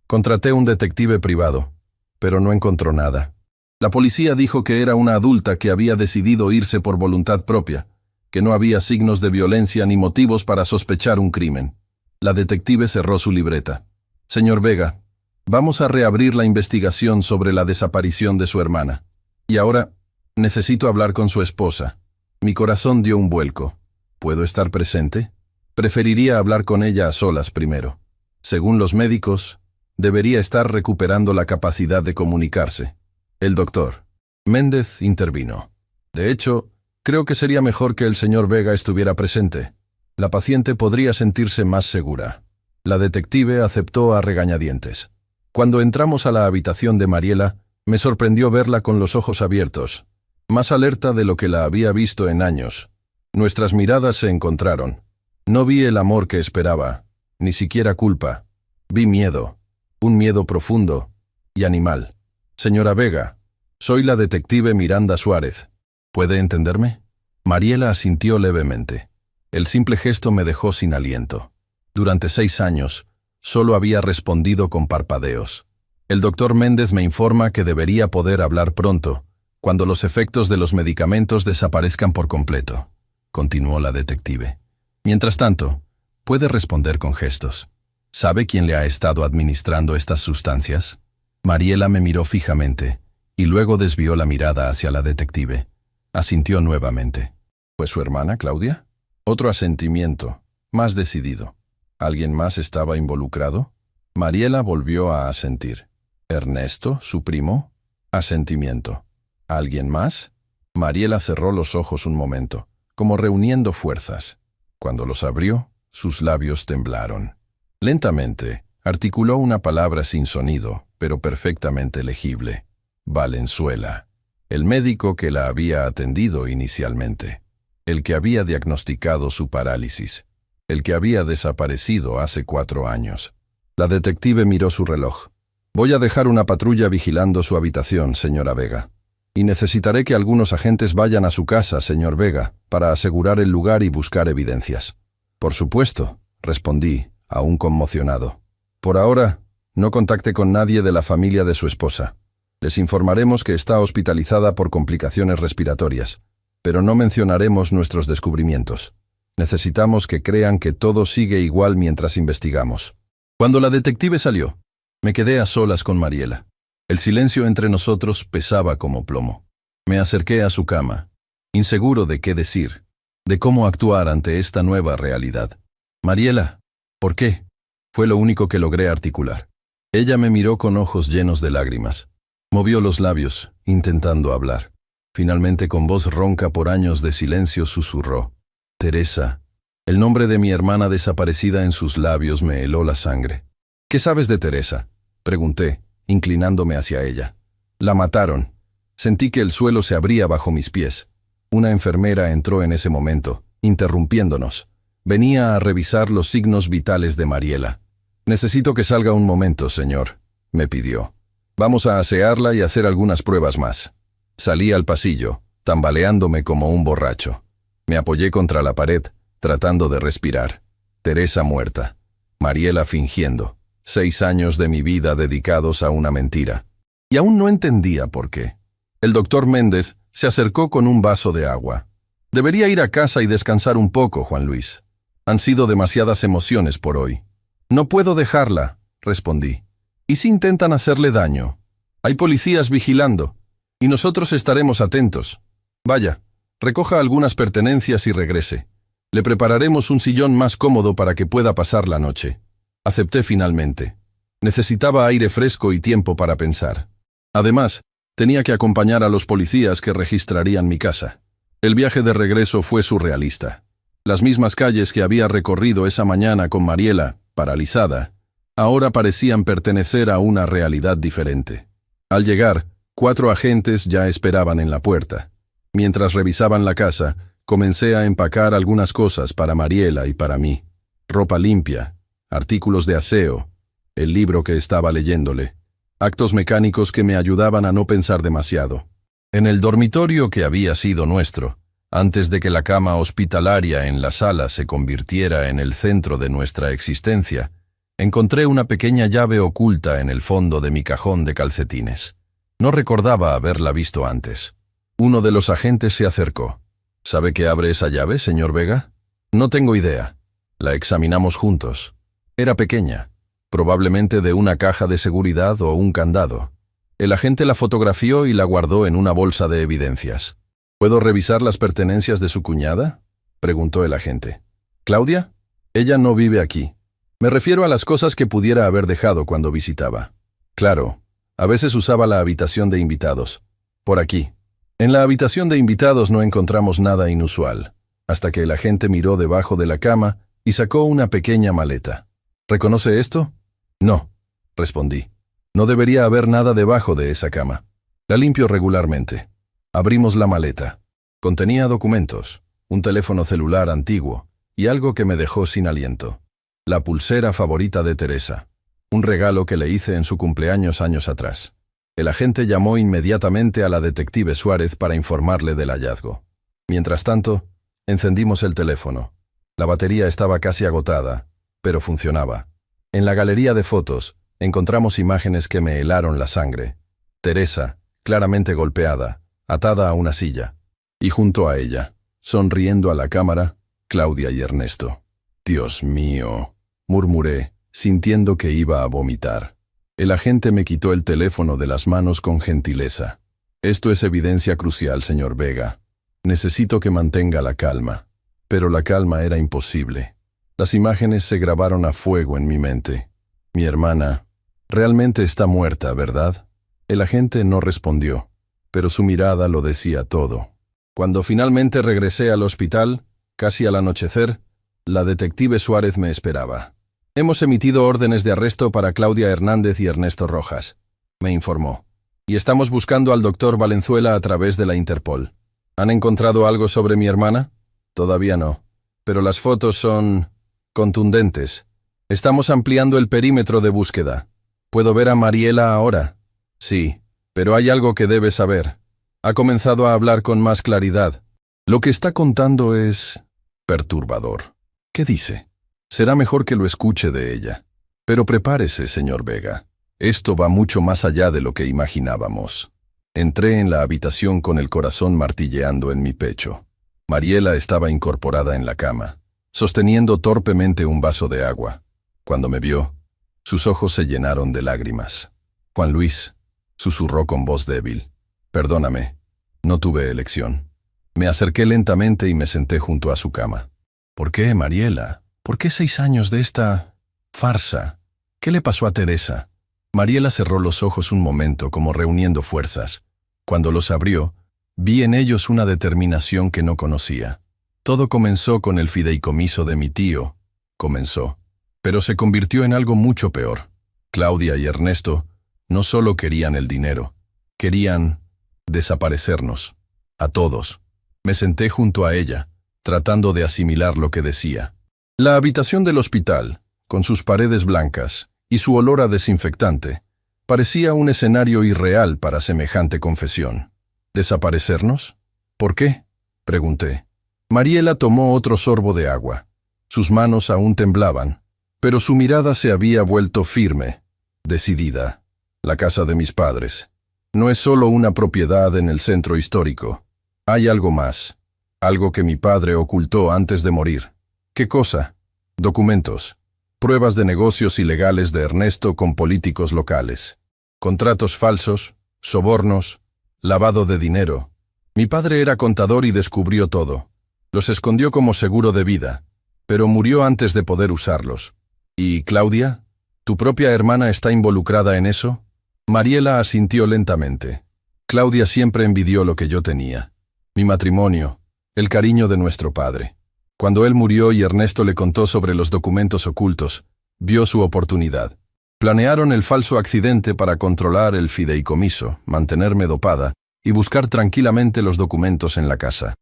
Contraté un detective privado, pero no encontró nada. La policía dijo que era una adulta que había decidido irse por voluntad propia, que no había signos de violencia ni motivos para sospechar un crimen. La detective cerró su libreta. Señor Vega, vamos a reabrir la investigación sobre la desaparición de su hermana. Y ahora, necesito hablar con su esposa. Mi corazón dio un vuelco. ¿Puedo estar presente? Preferiría hablar con ella a solas primero. Según los médicos, debería estar recuperando la capacidad de comunicarse. El doctor Méndez intervino. De hecho, creo que sería mejor que el señor Vega estuviera presente. La paciente podría sentirse más segura. La detective aceptó a regañadientes. Cuando entramos a la habitación de Mariela, me sorprendió verla con los ojos abiertos, más alerta de lo que la había visto en años. Nuestras miradas se encontraron. No vi el amor que esperaba, ni siquiera culpa. Vi miedo, un miedo profundo y animal. Señora Vega, soy la detective Miranda Suárez. ¿Puede entenderme? Mariela asintió levemente. El simple gesto me dejó sin aliento. Durante 6 años, solo había respondido con parpadeos. El doctor Méndez me informa que debería poder hablar pronto, cuando los efectos de los medicamentos desaparezcan por completo, continuó la detective. Mientras tanto, puede responder con gestos. ¿Sabe quién le ha estado administrando estas sustancias? Mariela me miró fijamente, y luego desvió la mirada hacia la detective. Asintió nuevamente. ¿Fue su hermana, Claudia? Otro asentimiento, más decidido. ¿Alguien más estaba involucrado? Mariela volvió a asentir. ¿Ernesto, su primo? Asentimiento. ¿Alguien más? Mariela cerró los ojos un momento, como reuniendo fuerzas. Cuando los abrió, sus labios temblaron. Lentamente, articuló una palabra sin sonido, pero perfectamente legible. Valenzuela, el médico que la había atendido inicialmente. el que había diagnosticado su parálisis, el que había desaparecido hace 4 años. La detective miró su reloj. Voy a dejar una patrulla vigilando su habitación, señora Vega. Y necesitaré que algunos agentes vayan a su casa, señor Vega, para asegurar el lugar y buscar evidencias. Por supuesto, respondí, aún conmocionado. Por ahora, no contacte con nadie de la familia de su esposa. Les informaremos que está hospitalizada por complicaciones respiratorias, pero no mencionaremos nuestros descubrimientos. Necesitamos que crean que todo sigue igual mientras investigamos. Cuando la detective salió, me quedé a solas con Mariela. El silencio entre nosotros pesaba como plomo. Me acerqué a su cama, inseguro de qué decir, de cómo actuar ante esta nueva realidad. Mariela, ¿por qué? Fue lo único que logré articular. Ella me miró con ojos llenos de lágrimas. Movió los labios, intentando hablar. Finalmente, con voz ronca por años de silencio, susurró. Teresa. El nombre de mi hermana desaparecida en sus labios me heló la sangre. ¿Qué sabes de Teresa? Pregunté, inclinándome hacia ella. La mataron. Sentí que el suelo se abría bajo mis pies. Una enfermera entró en ese momento, interrumpiéndonos. Venía a revisar los signos vitales de Mariela. Necesito que salga un momento, señor, me pidió. Vamos a asearla y hacer algunas pruebas más. Salí al pasillo, tambaleándome como un borracho. Me apoyé contra la pared, tratando de respirar. Teresa muerta. Mariela fingiendo. 6 años de mi vida dedicados a una mentira. Y aún no entendía por qué. El doctor Méndez se acercó con un vaso de agua. Debería ir a casa y descansar un poco, Juan Luis. Han sido demasiadas emociones por hoy. No puedo dejarla, respondí. ¿Y si intentan hacerle daño? Hay policías vigilando, y nosotros estaremos atentos. Vaya, recoja algunas pertenencias y regrese. Le prepararemos un sillón más cómodo para que pueda pasar la noche. Acepté finalmente. Necesitaba aire fresco y tiempo para pensar. Además, tenía que acompañar a los policías que registrarían mi casa. El viaje de regreso fue surrealista. Las mismas calles que había recorrido esa mañana con Mariela, paralizada, ahora parecían pertenecer a una realidad diferente. Al llegar, 4 agentes ya esperaban en la puerta. Mientras revisaban la casa, comencé a empacar algunas cosas para Mariela y para mí. Ropa limpia, artículos de aseo, el libro que estaba leyéndole, actos mecánicos que me ayudaban a no pensar demasiado. En el dormitorio que había sido nuestro, antes de que la cama hospitalaria en la sala se convirtiera en el centro de nuestra existencia, encontré una pequeña llave oculta en el fondo de mi cajón de calcetines. No recordaba haberla visto antes. Uno de los agentes se acercó. ¿Sabe qué abre esa llave, señor Vega? No tengo idea. La examinamos juntos. Era pequeña, probablemente de una caja de seguridad o un candado. El agente la fotografió y la guardó en una bolsa de evidencias. ¿Puedo revisar las pertenencias de su cuñada?, preguntó el agente. ¿Claudia? Ella no vive aquí. Me refiero a las cosas que pudiera haber dejado cuando visitaba. Claro, a veces usaba la habitación de invitados. Por aquí. En la habitación de invitados no encontramos nada inusual, hasta que el agente miró debajo de la cama y sacó una pequeña maleta. ¿Reconoce esto? No, respondí. No debería haber nada debajo de esa cama. La limpio regularmente. Abrimos la maleta. Contenía documentos, un teléfono celular antiguo y algo que me dejó sin aliento. La pulsera favorita de Teresa, un regalo que le hice en su cumpleaños años atrás. El agente llamó inmediatamente a la detective Suárez para informarle del hallazgo. Mientras tanto, encendimos el teléfono. La batería estaba casi agotada, pero funcionaba. En la galería de fotos, encontramos imágenes que me helaron la sangre. Teresa, claramente golpeada, atada a una silla. Y junto a ella, sonriendo a la cámara, Claudia y Ernesto. Dios mío, murmuré, sintiendo que iba a vomitar. El agente me quitó el teléfono de las manos con gentileza. Esto es evidencia crucial, señor Vega. Necesito que mantenga la calma. Pero la calma era imposible. Las imágenes se grabaron a fuego en mi mente. Mi hermana realmente está muerta, ¿verdad? El agente no respondió, pero su mirada lo decía todo. Cuando finalmente regresé al hospital, casi al anochecer, la detective Suárez me esperaba. Hemos emitido órdenes de arresto para Claudia Hernández y Ernesto Rojas, me informó. Y estamos buscando al doctor Valenzuela a través de la Interpol. ¿Han encontrado algo sobre mi hermana? Todavía no. Pero las fotos son contundentes. Estamos ampliando el perímetro de búsqueda. ¿Puedo ver a Mariela ahora? Sí, pero hay algo que debes saber. Ha comenzado a hablar con más claridad. Lo que está contando es perturbador. ¿Qué dice? Será mejor que lo escuche de ella. Pero prepárese, señor Vega. Esto va mucho más allá de lo que imaginábamos. Entré en la habitación con el corazón martilleando en mi pecho. Mariela estaba incorporada en la cama, sosteniendo torpemente un vaso de agua. Cuando me vio, sus ojos se llenaron de lágrimas. «Juan Luis», susurró con voz débil. «Perdóname, no tuve elección». Me acerqué lentamente y me senté junto a su cama. «¿Por qué, Mariela? ¿Por qué 6 años de esta farsa? ¿Qué le pasó a Teresa?» Mariela cerró los ojos un momento como reuniendo fuerzas. Cuando los abrió, vi en ellos una determinación que no conocía. Todo comenzó con el fideicomiso de mi tío. Comenzó. Pero se convirtió en algo mucho peor. Claudia y Ernesto no solo querían el dinero, querían desaparecernos. A todos. Me senté junto a ella, tratando de asimilar lo que decía. La habitación del hospital, con sus paredes blancas y su olor a desinfectante, parecía un escenario irreal para semejante confesión. ¿Desaparecernos? ¿Por qué?, pregunté. Mariela tomó otro sorbo de agua. Sus manos aún temblaban, pero su mirada se había vuelto firme, decidida. La casa de mis padres no es solo una propiedad en el centro histórico. Hay algo más, algo que mi padre ocultó antes de morir. ¿Qué cosa? Documentos, pruebas de negocios ilegales de Ernesto con políticos locales, contratos falsos, sobornos, lavado de dinero. Mi padre era contador y descubrió todo. Los escondió como seguro de vida, pero murió antes de poder usarlos. ¿Y Claudia? ¿Tu propia hermana está involucrada en eso? Mariela asintió lentamente. Claudia siempre envidió lo que yo tenía. Mi matrimonio, el cariño de nuestro padre. Cuando él murió y Ernesto le contó sobre los documentos ocultos, vio su oportunidad. Planearon el falso accidente para controlar el fideicomiso, mantenerme dopada y buscar tranquilamente los documentos en la casa.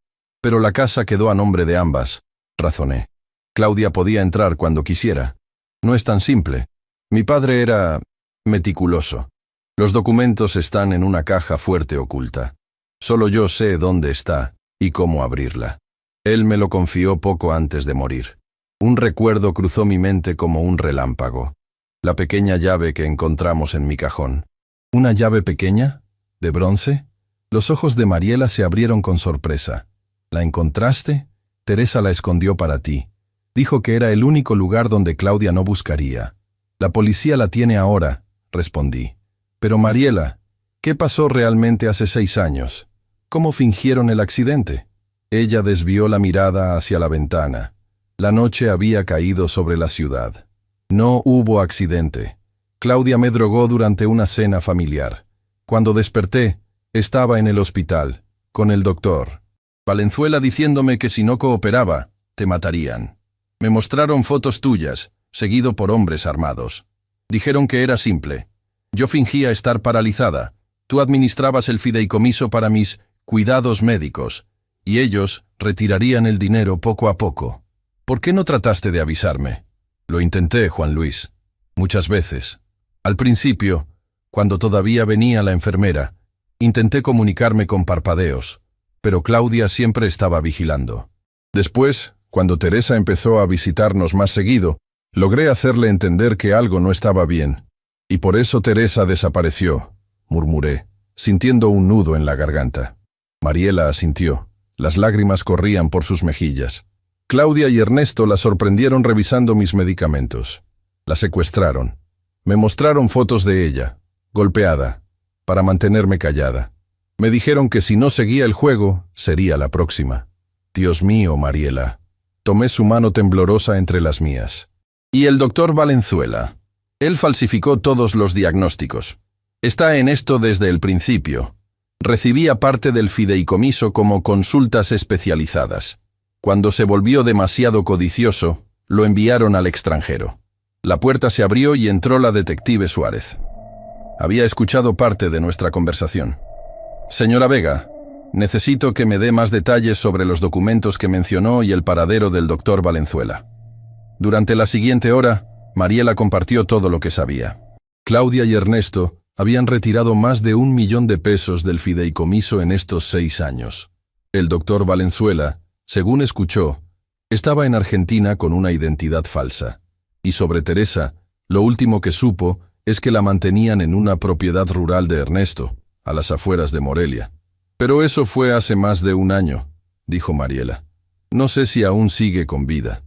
Pero la casa quedó a nombre de ambas, razoné. Claudia podía entrar cuando quisiera. No es tan simple. Mi padre era meticuloso. Los documentos están en una caja fuerte oculta. Solo yo sé dónde está y cómo abrirla. Él me lo confió poco antes de morir. Un recuerdo cruzó mi mente como un relámpago. La pequeña llave que encontramos en mi cajón. ¿Una llave pequeña? ¿De bronce? Los ojos de Mariela se abrieron con sorpresa. ¿La encontraste? Teresa la escondió para ti. Dijo que era el único lugar donde Claudia no buscaría. La policía la tiene ahora, respondí. Pero Mariela, ¿qué pasó realmente hace 6 años? ¿Cómo fingieron el accidente? Ella desvió la mirada hacia la ventana. La noche había caído sobre la ciudad. No hubo accidente. Claudia me drogó durante una cena familiar. Cuando desperté, estaba en el hospital, con el doctor. Valenzuela diciéndome que si no cooperaba, te matarían. Me mostraron fotos tuyas, seguido por hombres armados. Dijeron que era simple. Yo fingía estar paralizada. Tú administrabas el fideicomiso para mis cuidados médicos, y ellos retirarían el dinero poco a poco. ¿Por qué no trataste de avisarme? Lo intenté, Juan Luis. Muchas veces. Al principio, cuando todavía venía la enfermera, intenté comunicarme con parpadeos, pero Claudia siempre estaba vigilando. Después, cuando Teresa empezó a visitarnos más seguido, logré hacerle entender que algo no estaba bien. Y por eso Teresa desapareció, murmuré, sintiendo un nudo en la garganta. Mariela asintió. Las lágrimas corrían por sus mejillas. Claudia y Ernesto la sorprendieron revisando mis medicamentos. La secuestraron. Me mostraron fotos de ella, golpeada, para mantenerme callada. Me dijeron que si no seguía el juego, sería la próxima. Dios mío, Mariela. Tomé su mano temblorosa entre las mías. Y el doctor Valenzuela. Él falsificó todos los diagnósticos. Está en esto desde el principio. Recibía parte del fideicomiso como consultas especializadas. Cuando se volvió demasiado codicioso, lo enviaron al extranjero. La puerta se abrió y entró la detective Suárez. Había escuchado parte de nuestra conversación. Señora Vega, Necesito que me dé más detalles sobre los documentos que mencionó y el paradero del doctor Valenzuela. Durante la siguiente hora, Mariela compartió todo lo que sabía. Claudia y Ernesto habían retirado más de 1 millón de pesos del fideicomiso en estos 6 años. El doctor Valenzuela, según escuchó, estaba en Argentina con una identidad falsa. Y sobre Teresa, lo último que supo es que la mantenían en una propiedad rural de Ernesto, a las afueras de Morelia. Pero eso fue hace más de 1 año, dijo Mariela. No sé si aún sigue con vida.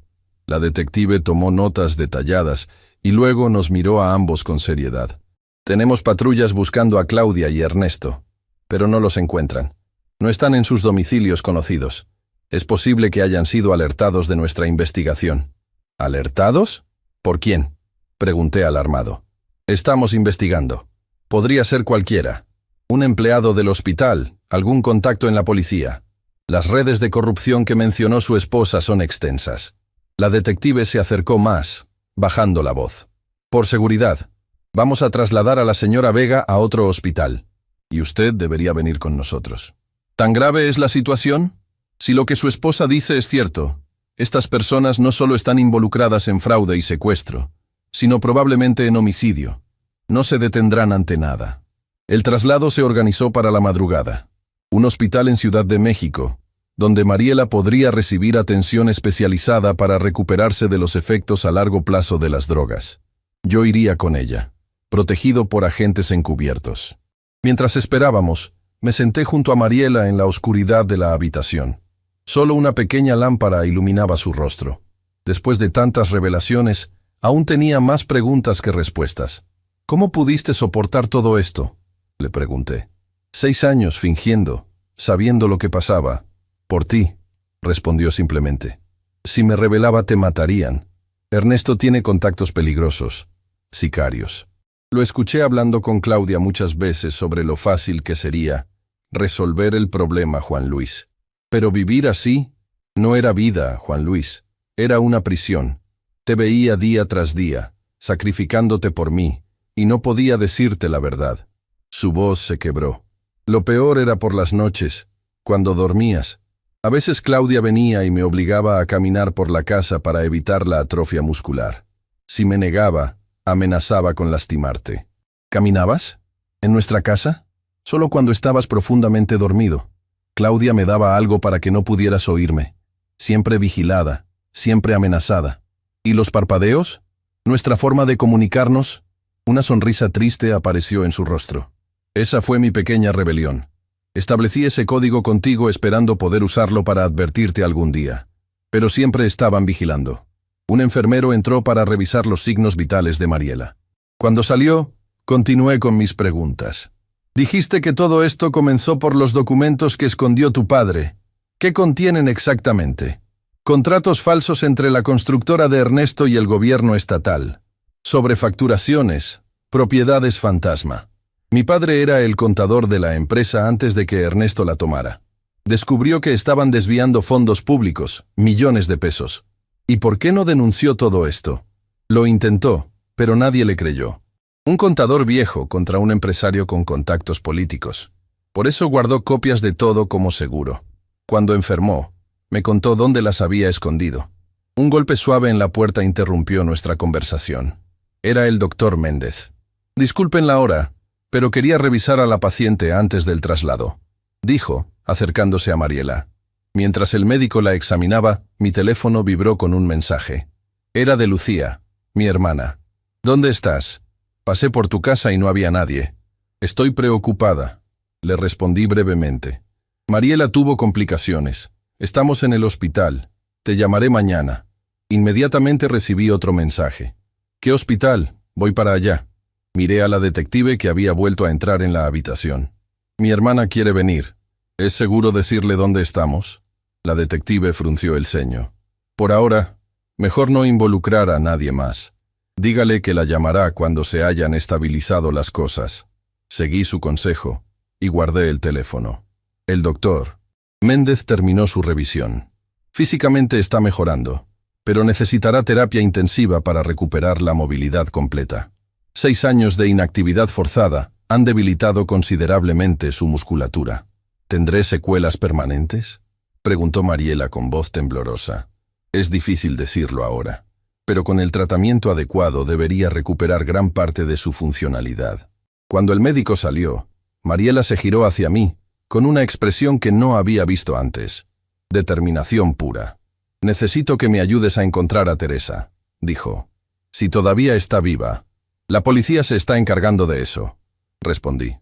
La detective tomó notas detalladas y luego nos miró a ambos con seriedad. Tenemos patrullas buscando a Claudia y Ernesto, pero no los encuentran. No están en sus domicilios conocidos. Es posible que hayan sido alertados de nuestra investigación. ¿Alertados? ¿Por quién?, pregunté alarmado. Estamos investigando. Podría ser cualquiera. Un empleado del hospital, algún contacto en la policía. Las redes de corrupción que mencionó su esposa son extensas. La detective se acercó más, bajando la voz. Por seguridad, vamos a trasladar a la señora Vega a otro hospital. Y usted debería venir con nosotros. ¿Tan grave es la situación? Si lo que su esposa dice es cierto, estas personas no solo están involucradas en fraude y secuestro, sino probablemente en homicidio. No se detendrán ante nada. El traslado se organizó para la madrugada. Un hospital en Ciudad de México, donde Mariela podría recibir atención especializada para recuperarse de los efectos a largo plazo de las drogas. Yo iría con ella, protegido por agentes encubiertos. Mientras esperábamos, me senté junto a Mariela en la oscuridad de la habitación. Solo una pequeña lámpara iluminaba su rostro. Después de tantas revelaciones, aún tenía más preguntas que respuestas. ¿Cómo pudiste soportar todo esto?, le pregunté. 6 años fingiendo, sabiendo lo que pasaba. Por ti, respondió simplemente. Si me revelaba te matarían. Ernesto tiene contactos peligrosos, sicarios. Lo escuché hablando con Claudia muchas veces sobre lo fácil que sería resolver el problema, Juan Luis. Pero vivir así no era vida, Juan Luis. Era una prisión. Te veía día tras día, sacrificándote por mí, y no podía decirte la verdad. Su voz se quebró. Lo peor era por las noches, cuando dormías. A veces Claudia venía y me obligaba a caminar por la casa para evitar la atrofia muscular. Si me negaba, amenazaba con lastimarte. ¿Caminabas? ¿En nuestra casa? Solo cuando estabas profundamente dormido. Claudia me daba algo para que no pudieras oírme. Siempre vigilada, siempre amenazada. ¿Y los parpadeos? ¿Nuestra forma de comunicarnos? Una sonrisa triste apareció en su rostro. Esa fue mi pequeña rebelión. Establecí ese código contigo esperando poder usarlo para advertirte algún día. Pero siempre estaban vigilando. Un enfermero entró para revisar los signos vitales de Mariela. Cuando salió, continué con mis preguntas. Dijiste que todo esto comenzó por los documentos que escondió tu padre. ¿Qué contienen exactamente? Contratos falsos entre la constructora de Ernesto y el gobierno estatal. Sobrefacturaciones, propiedades fantasma. Mi padre era el contador de la empresa antes de que Ernesto la tomara. Descubrió que estaban desviando fondos públicos, millones de pesos. ¿Y por qué no denunció todo esto? Lo intentó, pero nadie le creyó. Un contador viejo contra un empresario con contactos políticos. Por eso guardó copias de todo como seguro. Cuando enfermó, me contó dónde las había escondido. Un golpe suave en la puerta interrumpió nuestra conversación. Era el doctor Méndez. Disculpen la hora, pero quería revisar a la paciente antes del traslado, dijo, acercándose a Mariela. Mientras el médico la examinaba, mi teléfono vibró con un mensaje. Era de Lucía, mi hermana. ¿Dónde estás? Pasé por tu casa y no había nadie. Estoy preocupada, le respondí brevemente. Mariela tuvo complicaciones. Estamos en el hospital. Te llamaré mañana. Inmediatamente recibí otro mensaje. ¿Qué hospital? Voy para allá. Miré a la detective que había vuelto a entrar en la habitación. Mi hermana quiere venir. ¿Es seguro decirle dónde estamos? La detective frunció el ceño. Por ahora, mejor no involucrar a nadie más. Dígale que la llamará cuando se hayan estabilizado las cosas. Seguí su consejo y guardé el teléfono. El doctor Méndez terminó su revisión. Físicamente está mejorando, pero necesitará terapia intensiva para recuperar la movilidad completa. 6 años de inactividad forzada han debilitado considerablemente su musculatura. ¿Tendré secuelas permanentes? Preguntó Mariela con voz temblorosa. Es difícil decirlo ahora, pero con el tratamiento adecuado debería recuperar gran parte de su funcionalidad. Cuando el médico salió, Mariela se giró hacia mí, con una expresión que no había visto antes. Determinación pura. Necesito que me ayudes a encontrar a Teresa, dijo. Si todavía está viva. La policía se está encargando de eso, respondí.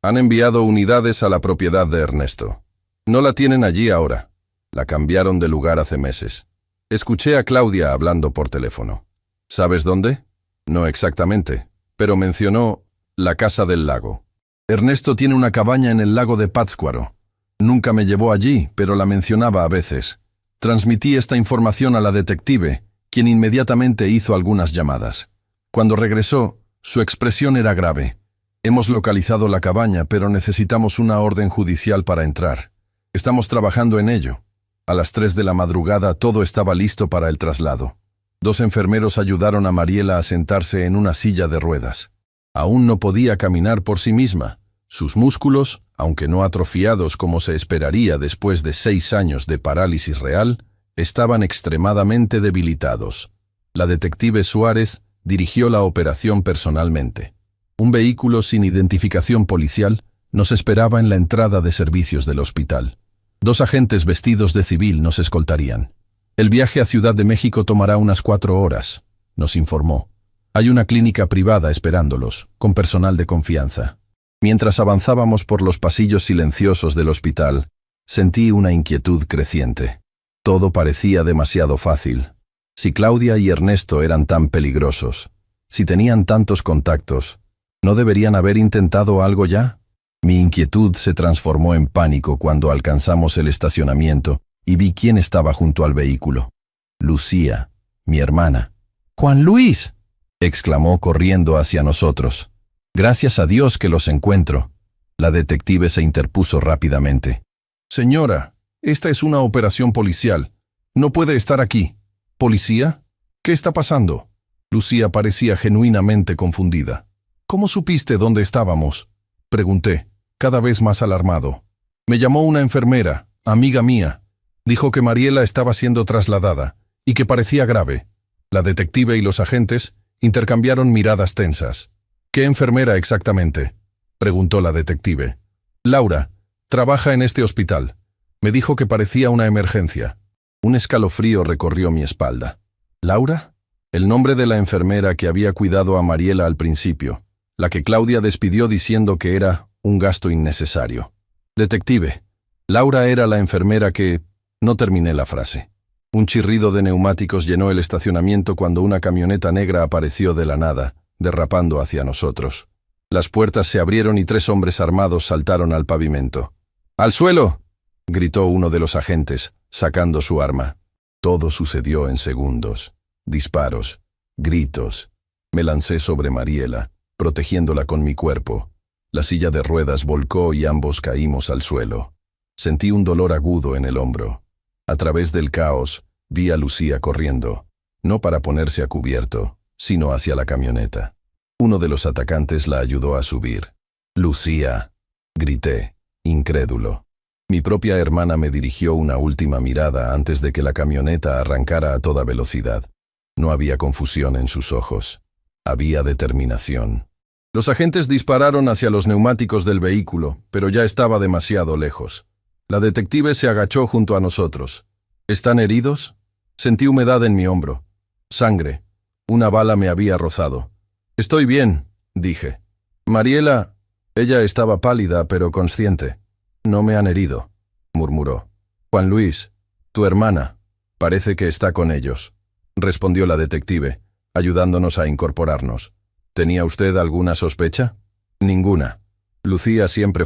Han enviado unidades a la propiedad de Ernesto. No la tienen allí ahora. La cambiaron de lugar hace meses. Escuché a Claudia hablando por teléfono. ¿Sabes dónde? No exactamente, pero mencionó la Casa del Lago. Ernesto tiene una cabaña en el lago de Pátzcuaro. Nunca me llevó allí, pero la mencionaba a veces. Transmití esta información a la detective, quien inmediatamente hizo algunas llamadas. Cuando regresó, su expresión era grave. Hemos localizado la cabaña, pero necesitamos una orden judicial para entrar. Estamos trabajando en ello. A las 3 de la madrugada todo estaba listo para el traslado. 2 enfermeros ayudaron a Mariela a sentarse en una silla de ruedas. Aún no podía caminar por sí misma. Sus músculos, aunque no atrofiados como se esperaría después de 6 años de parálisis real, estaban extremadamente debilitados. La detective Suárez dirigió la operación personalmente. Un vehículo sin identificación policial nos esperaba en la entrada de servicios del hospital. 2 agentes vestidos de civil nos escoltarían. El viaje a Ciudad de México tomará unas 4 horas, nos informó. Hay una clínica privada esperándolos, con personal de confianza. Mientras avanzábamos por los pasillos silenciosos del hospital, sentí una inquietud creciente. Todo parecía demasiado fácil. Si Claudia y Ernesto eran tan peligrosos, si tenían tantos contactos, ¿no deberían haber intentado algo ya? Mi inquietud se transformó en pánico cuando alcanzamos el estacionamiento y vi quién estaba junto al vehículo. Lucía, mi hermana. ¡Juan Luis!, exclamó corriendo hacia nosotros. Gracias a Dios que los encuentro. La detective se interpuso rápidamente. Señora, esta es una operación policial. No puede estar aquí. ¿Policía? ¿Qué está pasando? Lucía parecía genuinamente confundida. ¿Cómo supiste dónde estábamos?, pregunté, cada vez más alarmado. Me llamó una enfermera, amiga mía. Dijo que Mariela estaba siendo trasladada y que parecía grave. La detective y los agentes intercambiaron miradas tensas. ¿Qué enfermera exactamente?, preguntó la detective. Laura, trabaja en este hospital. Me dijo que parecía una emergencia. Un escalofrío recorrió mi espalda. ¿Laura? El nombre de la enfermera que había cuidado a Mariela al principio, la que Claudia despidió diciendo que era un gasto innecesario. Detective, Laura era la enfermera que... No terminé la frase. Un chirrido de neumáticos llenó el estacionamiento cuando una camioneta negra apareció de la nada, derrapando hacia nosotros. Las puertas se abrieron y 3 hombres armados saltaron al pavimento. ¡Al suelo!, gritó uno de los agentes, sacando su arma. Todo sucedió en segundos. Disparos, gritos. Me lancé sobre Mariela, protegiéndola con mi cuerpo. La silla de ruedas volcó y ambos caímos al suelo. Sentí un dolor agudo en el hombro. A través del caos, vi a Lucía corriendo, no para ponerse a cubierto, sino hacia la camioneta. Uno de los atacantes la ayudó a subir. «Lucía», grité, incrédulo. Mi propia hermana me dirigió una última mirada antes de que la camioneta arrancara a toda velocidad. No había confusión en sus ojos. Había determinación. Los agentes dispararon hacia los neumáticos del vehículo, pero ya estaba demasiado lejos. La detective se agachó junto a nosotros. ¿Están heridos? Sentí humedad en mi hombro. Sangre. Una bala me había rozado. Estoy bien, dije. Mariela, ella estaba pálida pero consciente. No me han herido, murmuró. Juan Luis, tu hermana, parece que está con ellos, respondió la detective, ayudándonos a incorporarnos. ¿Tenía usted alguna sospecha? Ninguna. Lucía siempre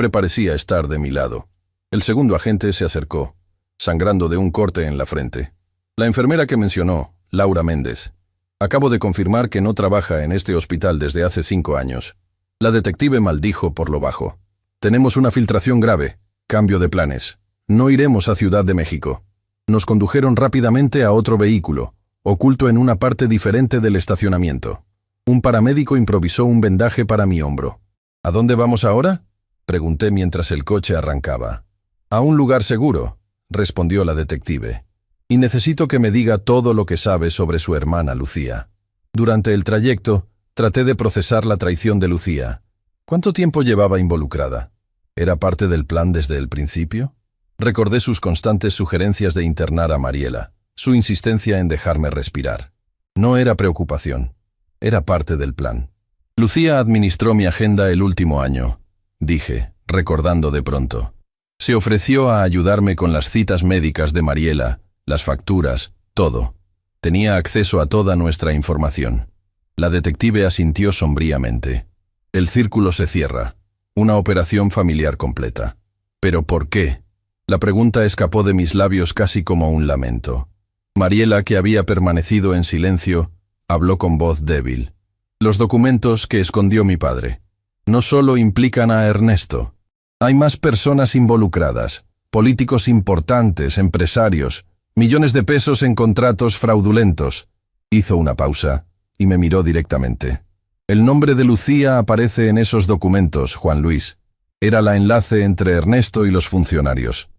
parecía estar de mi lado. El segundo agente se acercó, sangrando de un corte en la frente. La enfermera que mencionó, Laura Méndez. Acabo de confirmar que no trabaja en este hospital desde hace 5 años. La detective maldijo por lo bajo. Tenemos una filtración grave. Cambio de planes. No iremos a Ciudad de México. Nos condujeron rápidamente a otro vehículo, oculto en una parte diferente del estacionamiento. Un paramédico improvisó un vendaje para mi hombro. ¿A dónde vamos ahora? Pregunté mientras el coche arrancaba. A un lugar seguro, respondió la detective. Y necesito que me diga todo lo que sabe sobre su hermana Lucía. Durante el trayecto, traté de procesar la traición de Lucía. ¿Cuánto tiempo llevaba involucrada? ¿Era parte del plan desde el principio? Recordé sus constantes sugerencias de internar a Mariela, su insistencia en dejarme respirar. No era preocupación, era parte del plan. Lucía administró mi agenda el último año, dije, recordando de pronto. Se ofreció a ayudarme con las citas médicas de Mariela, las facturas, todo. Tenía acceso a toda nuestra información. La detective asintió sombríamente. El círculo se cierra. Una operación familiar completa. ¿Pero por qué? La pregunta escapó de mis labios casi como un lamento. Mariela, que había permanecido en silencio, habló con voz débil. Los documentos que escondió mi padre no solo implican a Ernesto. Hay más personas involucradas, políticos importantes, empresarios, millones de pesos en contratos fraudulentos. Hizo una pausa y me miró directamente. El nombre de Lucía aparece en esos documentos, Juan Luis. Era la enlace entre Ernesto y los funcionarios.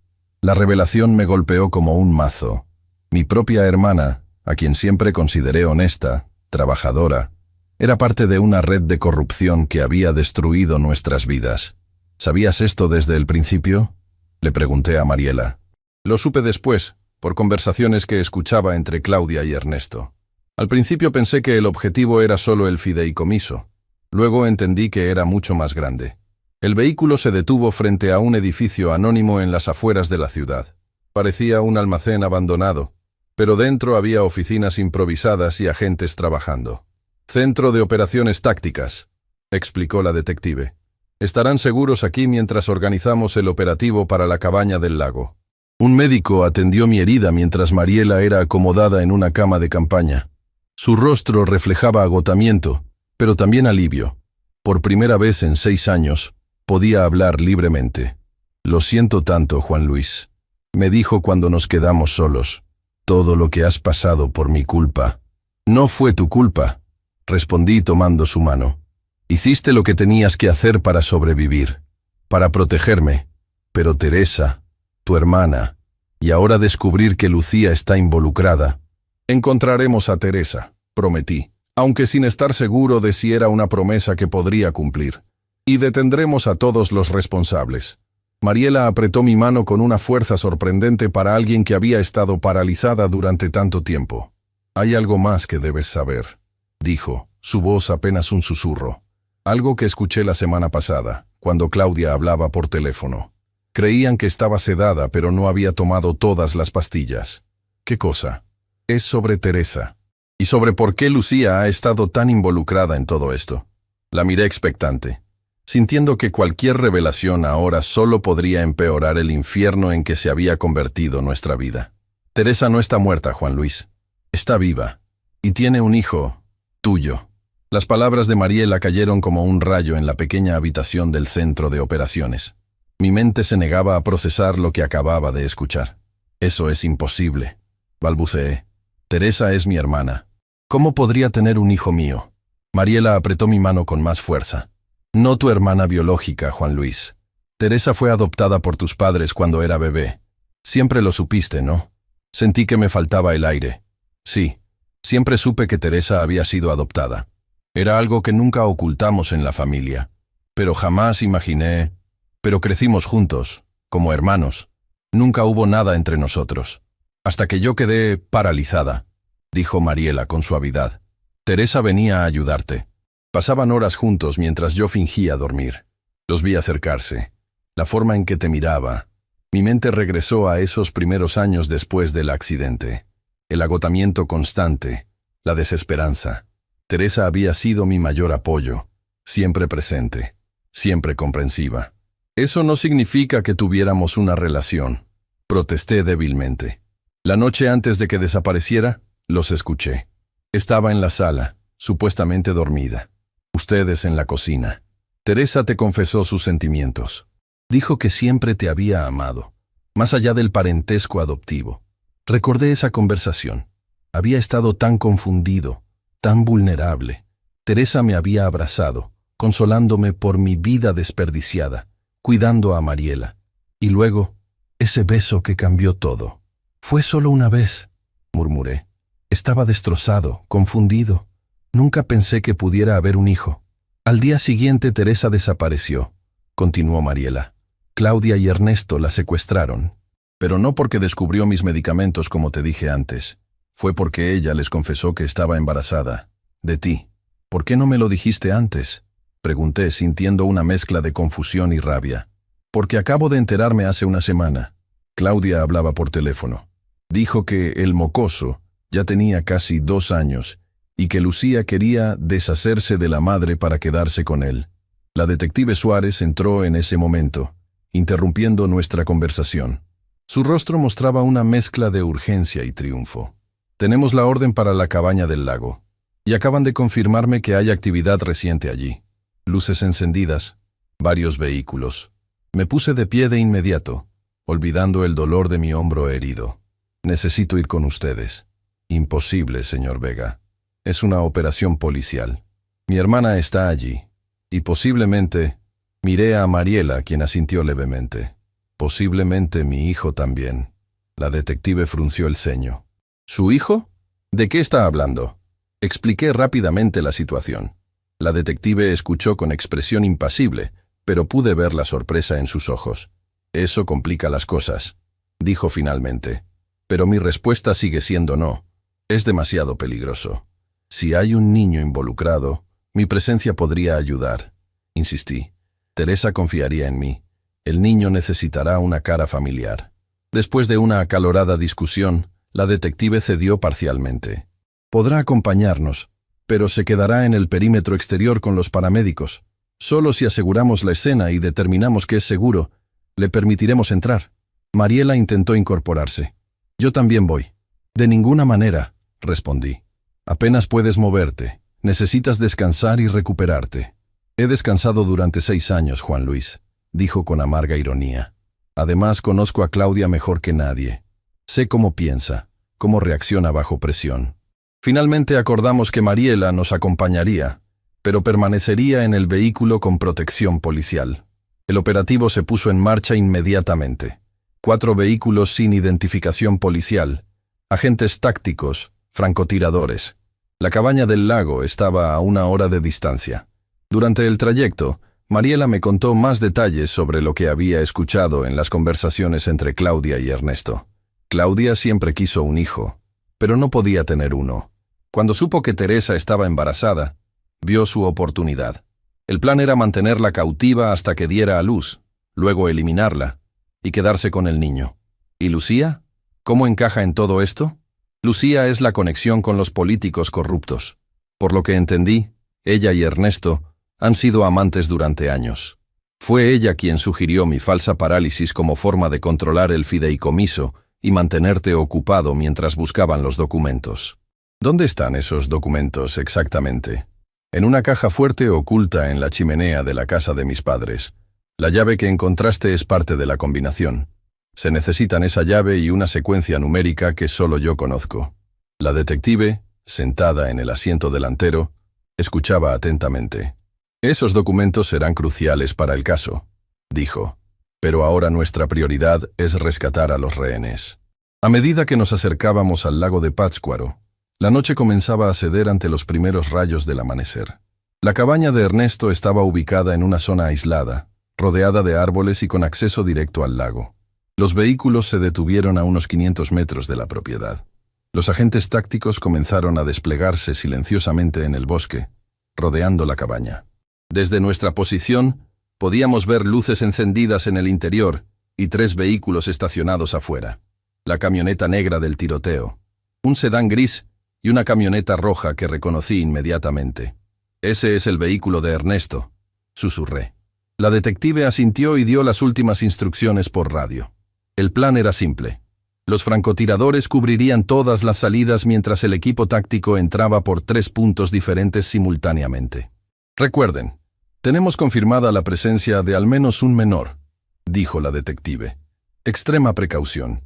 La revelación me golpeó como un mazo. Mi propia hermana, a quien siempre consideré honesta, trabajadora, era parte de una red de corrupción que había destruido nuestras vidas. ¿Sabías esto desde el principio? Le pregunté a Mariela. Lo supe después, por conversaciones que escuchaba entre Claudia y Ernesto. Al principio pensé que el objetivo era solo el fideicomiso. Luego entendí que era mucho más grande. El vehículo se detuvo frente a un edificio anónimo en las afueras de la ciudad. Parecía un almacén abandonado, pero dentro había oficinas improvisadas y agentes trabajando. Centro de operaciones tácticas, explicó la detective. Estarán seguros aquí mientras organizamos el operativo para la cabaña del lago. Un médico atendió mi herida mientras Mariela era acomodada en una cama de campaña. Su rostro reflejaba agotamiento, pero también alivio. Por primera vez en 6 años, podía hablar libremente. Lo siento tanto, Juan Luis, me dijo cuando nos quedamos solos. Todo lo que has pasado por mi culpa. No fue tu culpa, respondí tomando su mano. Hiciste lo que tenías que hacer para sobrevivir, para protegerme. Pero Teresa, tu hermana, y ahora descubrir que Lucía está involucrada. Encontraremos a Teresa, prometí, aunque sin estar seguro de si era una promesa que podría cumplir. Y detendremos a todos los responsables. Mariela apretó mi mano con una fuerza sorprendente para alguien que había estado paralizada durante tanto tiempo. Hay algo más que debes saber, dijo, su voz apenas un susurro. Algo que escuché la semana pasada, cuando Claudia hablaba por teléfono. Creían que estaba sedada, pero no había tomado todas las pastillas. ¿Qué cosa? Es sobre Teresa. Y sobre por qué Lucía ha estado tan involucrada en todo esto. La miré expectante, sintiendo que cualquier revelación ahora solo podría empeorar el infierno en que se había convertido nuestra vida. Teresa no está muerta, Juan Luis. Está viva. Y tiene un hijo, tuyo. Las palabras de Mariela cayeron como un rayo en la pequeña habitación del centro de operaciones. Mi mente se negaba a procesar lo que acababa de escuchar. Eso es imposible, balbuceé. Teresa es mi hermana. ¿Cómo podría tener un hijo mío? Mariela apretó mi mano con más fuerza. No tu hermana biológica, Juan Luis. Teresa fue adoptada por tus padres cuando era bebé. Siempre lo supiste, ¿no? Sentí que me faltaba el aire. Sí, siempre supe que Teresa había sido adoptada. Era algo que nunca ocultamos en la familia. Pero jamás imaginé... Pero crecimos juntos, como hermanos. Nunca hubo nada entre nosotros. Hasta que yo quedé paralizada, dijo Mariela con suavidad. Teresa venía a ayudarte. Pasaban horas juntos mientras yo fingía dormir. Los vi acercarse. La forma en que te miraba. Mi mente regresó a esos primeros años después del accidente. El agotamiento constante, la desesperanza. Teresa había sido mi mayor apoyo, siempre presente, siempre comprensiva. Eso no significa que tuviéramos una relación, protesté débilmente. La noche antes de que desapareciera, los escuché. Estaba en la sala, supuestamente dormida. Ustedes en la cocina. Teresa te confesó sus sentimientos. Dijo que siempre te había amado, más allá del parentesco adoptivo. Recordé esa conversación. Había estado tan confundido, tan vulnerable. Teresa me había abrazado, consolándome por mi vida desperdiciada, cuidando a Mariela. Y luego, ese beso que cambió todo. Fue solo una vez, murmuré. Estaba destrozado, confundido. Nunca pensé que pudiera haber un hijo. Al día siguiente Teresa desapareció, continuó Mariela. Claudia y Ernesto la secuestraron. Pero no porque descubrió mis medicamentos como te dije antes. Fue porque ella les confesó que estaba embarazada. De ti. ¿Por qué no me lo dijiste antes? Pregunté, sintiendo una mezcla de confusión y rabia. Porque acabo de enterarme hace una semana. Claudia hablaba por teléfono. Dijo que el mocoso ya tenía casi 2 años y que Lucía quería deshacerse de la madre para quedarse con él. La detective Suárez entró en ese momento, interrumpiendo nuestra conversación. Su rostro mostraba una mezcla de urgencia y triunfo. Tenemos la orden para la cabaña del lago, y acaban de confirmarme que hay actividad reciente allí. Luces encendidas, varios vehículos. Me puse de pie de inmediato, olvidando el dolor de mi hombro herido. Necesito ir con ustedes. Imposible, señor Vega. Es una operación policial. Mi hermana está allí, y posiblemente miré a Mariela, quien asintió levemente. Posiblemente mi hijo también. La detective frunció el ceño. ¿Su hijo? ¿De qué está hablando? Expliqué rápidamente la situación. La detective escuchó con expresión impasible, pero pude ver la sorpresa en sus ojos. Eso complica las cosas, dijo finalmente. Pero mi respuesta sigue siendo no. Es demasiado peligroso. Si hay un niño involucrado, mi presencia podría ayudar. Insistí. Teresa confiaría en mí. El niño necesitará una cara familiar. Después de una acalorada discusión, la detective cedió parcialmente. Podrá acompañarnos, pero se quedará en el perímetro exterior con los paramédicos. Solo si aseguramos la escena y determinamos que es seguro, le permitiremos entrar. Mariela intentó incorporarse. Yo también voy. De ninguna manera, respondí. Apenas puedes moverte. Necesitas descansar y recuperarte. He descansado durante 6 años, Juan Luis, dijo con amarga ironía. Además, conozco a Claudia mejor que nadie. Sé cómo piensa, cómo reacciona bajo presión. Finalmente acordamos que Mariela nos acompañaría, pero permanecería en el vehículo con protección policial. El operativo se puso en marcha inmediatamente. 4 vehículos sin identificación policial, agentes tácticos, francotiradores. La cabaña del lago estaba a 1 hora de distancia. Durante el trayecto, Mariela me contó más detalles sobre lo que había escuchado en las conversaciones entre Claudia y Ernesto. Claudia siempre quiso un hijo, pero no podía tener uno. Cuando supo que Teresa estaba embarazada, vio su oportunidad. El plan era mantenerla cautiva hasta que diera a luz, luego eliminarla y quedarse con el niño. ¿Y Lucía? ¿Cómo encaja en todo esto? Lucía es la conexión con los políticos corruptos. Por lo que entendí, ella y Ernesto han sido amantes durante años. Fue ella quien sugirió mi falsa parálisis como forma de controlar el fideicomiso y mantenerte ocupado mientras buscaban los documentos. ¿Dónde están esos documentos exactamente? En una caja fuerte oculta en la chimenea de la casa de mis padres. La llave que encontraste es parte de la combinación. Se necesitan esa llave y una secuencia numérica que solo yo conozco. La detective, sentada en el asiento delantero, escuchaba atentamente. Esos documentos serán cruciales para el caso, dijo. Pero ahora nuestra prioridad es rescatar a los rehenes. A medida que nos acercábamos al lago de Pátzcuaro, la noche comenzaba a ceder ante los primeros rayos del amanecer. La cabaña de Ernesto estaba ubicada en una zona aislada, rodeada de árboles y con acceso directo al lago. Los vehículos se detuvieron a unos 500 metros de la propiedad. Los agentes tácticos comenzaron a desplegarse silenciosamente en el bosque, rodeando la cabaña. Desde nuestra posición, podíamos ver luces encendidas en el interior y 3 vehículos estacionados afuera. La camioneta negra del tiroteo, un sedán gris y una camioneta roja que reconocí inmediatamente. Ese es el vehículo de Ernesto, susurré. La detective asintió y dio las últimas instrucciones por radio. El plan era simple. Los francotiradores cubrirían todas las salidas mientras el equipo táctico entraba por 3 puntos diferentes simultáneamente. Recuerden, tenemos confirmada la presencia de al menos un menor, dijo la detective. Extrema precaución.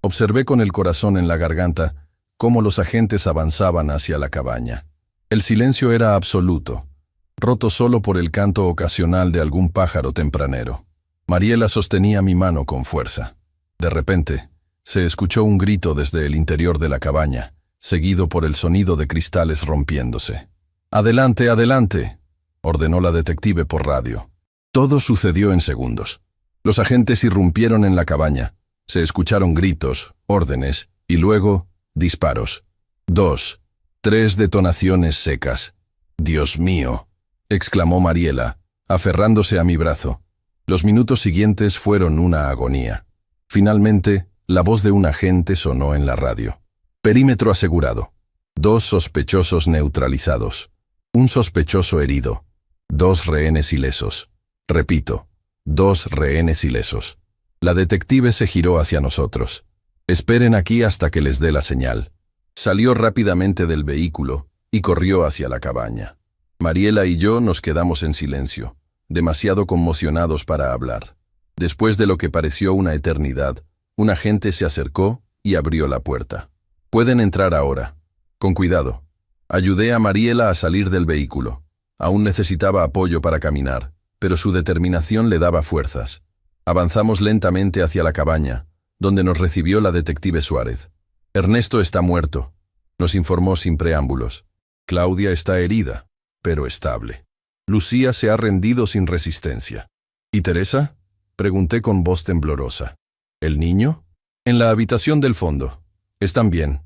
Observé con el corazón en la garganta cómo los agentes avanzaban hacia la cabaña. El silencio era absoluto, roto solo por el canto ocasional de algún pájaro tempranero. Mariela sostenía mi mano con fuerza. De repente, se escuchó un grito desde el interior de la cabaña, seguido por el sonido de cristales rompiéndose. «¡Adelante, adelante!», ordenó la detective por radio. Todo sucedió en segundos. Los agentes irrumpieron en la cabaña. Se escucharon gritos, órdenes y luego disparos. 2, 3 detonaciones secas. «¡Dios mío!», exclamó Mariela, aferrándose a mi brazo. Los minutos siguientes fueron una agonía. Finalmente, la voz de un agente sonó en la radio. Perímetro asegurado. 2 sospechosos neutralizados. 1 sospechoso herido. 2 rehenes ilesos. Repito, 2 rehenes ilesos. La detective se giró hacia nosotros. «Esperen aquí hasta que les dé la señal». Salió rápidamente del vehículo y corrió hacia la cabaña. Mariela y yo nos quedamos en silencio, demasiado conmocionados para hablar. Después de lo que pareció una eternidad, un agente se acercó y abrió la puerta. «Pueden entrar ahora. Con cuidado». Ayudé a Mariela a salir del vehículo. Aún necesitaba apoyo para caminar, pero su determinación le daba fuerzas. Avanzamos lentamente hacia la cabaña, donde nos recibió la detective Suárez. «Ernesto está muerto», nos informó sin preámbulos. «Claudia está herida, pero estable. Lucía se ha rendido sin resistencia». «¿Y Teresa?», pregunté con voz temblorosa. «¿El niño?». «En la habitación del fondo. Están bien.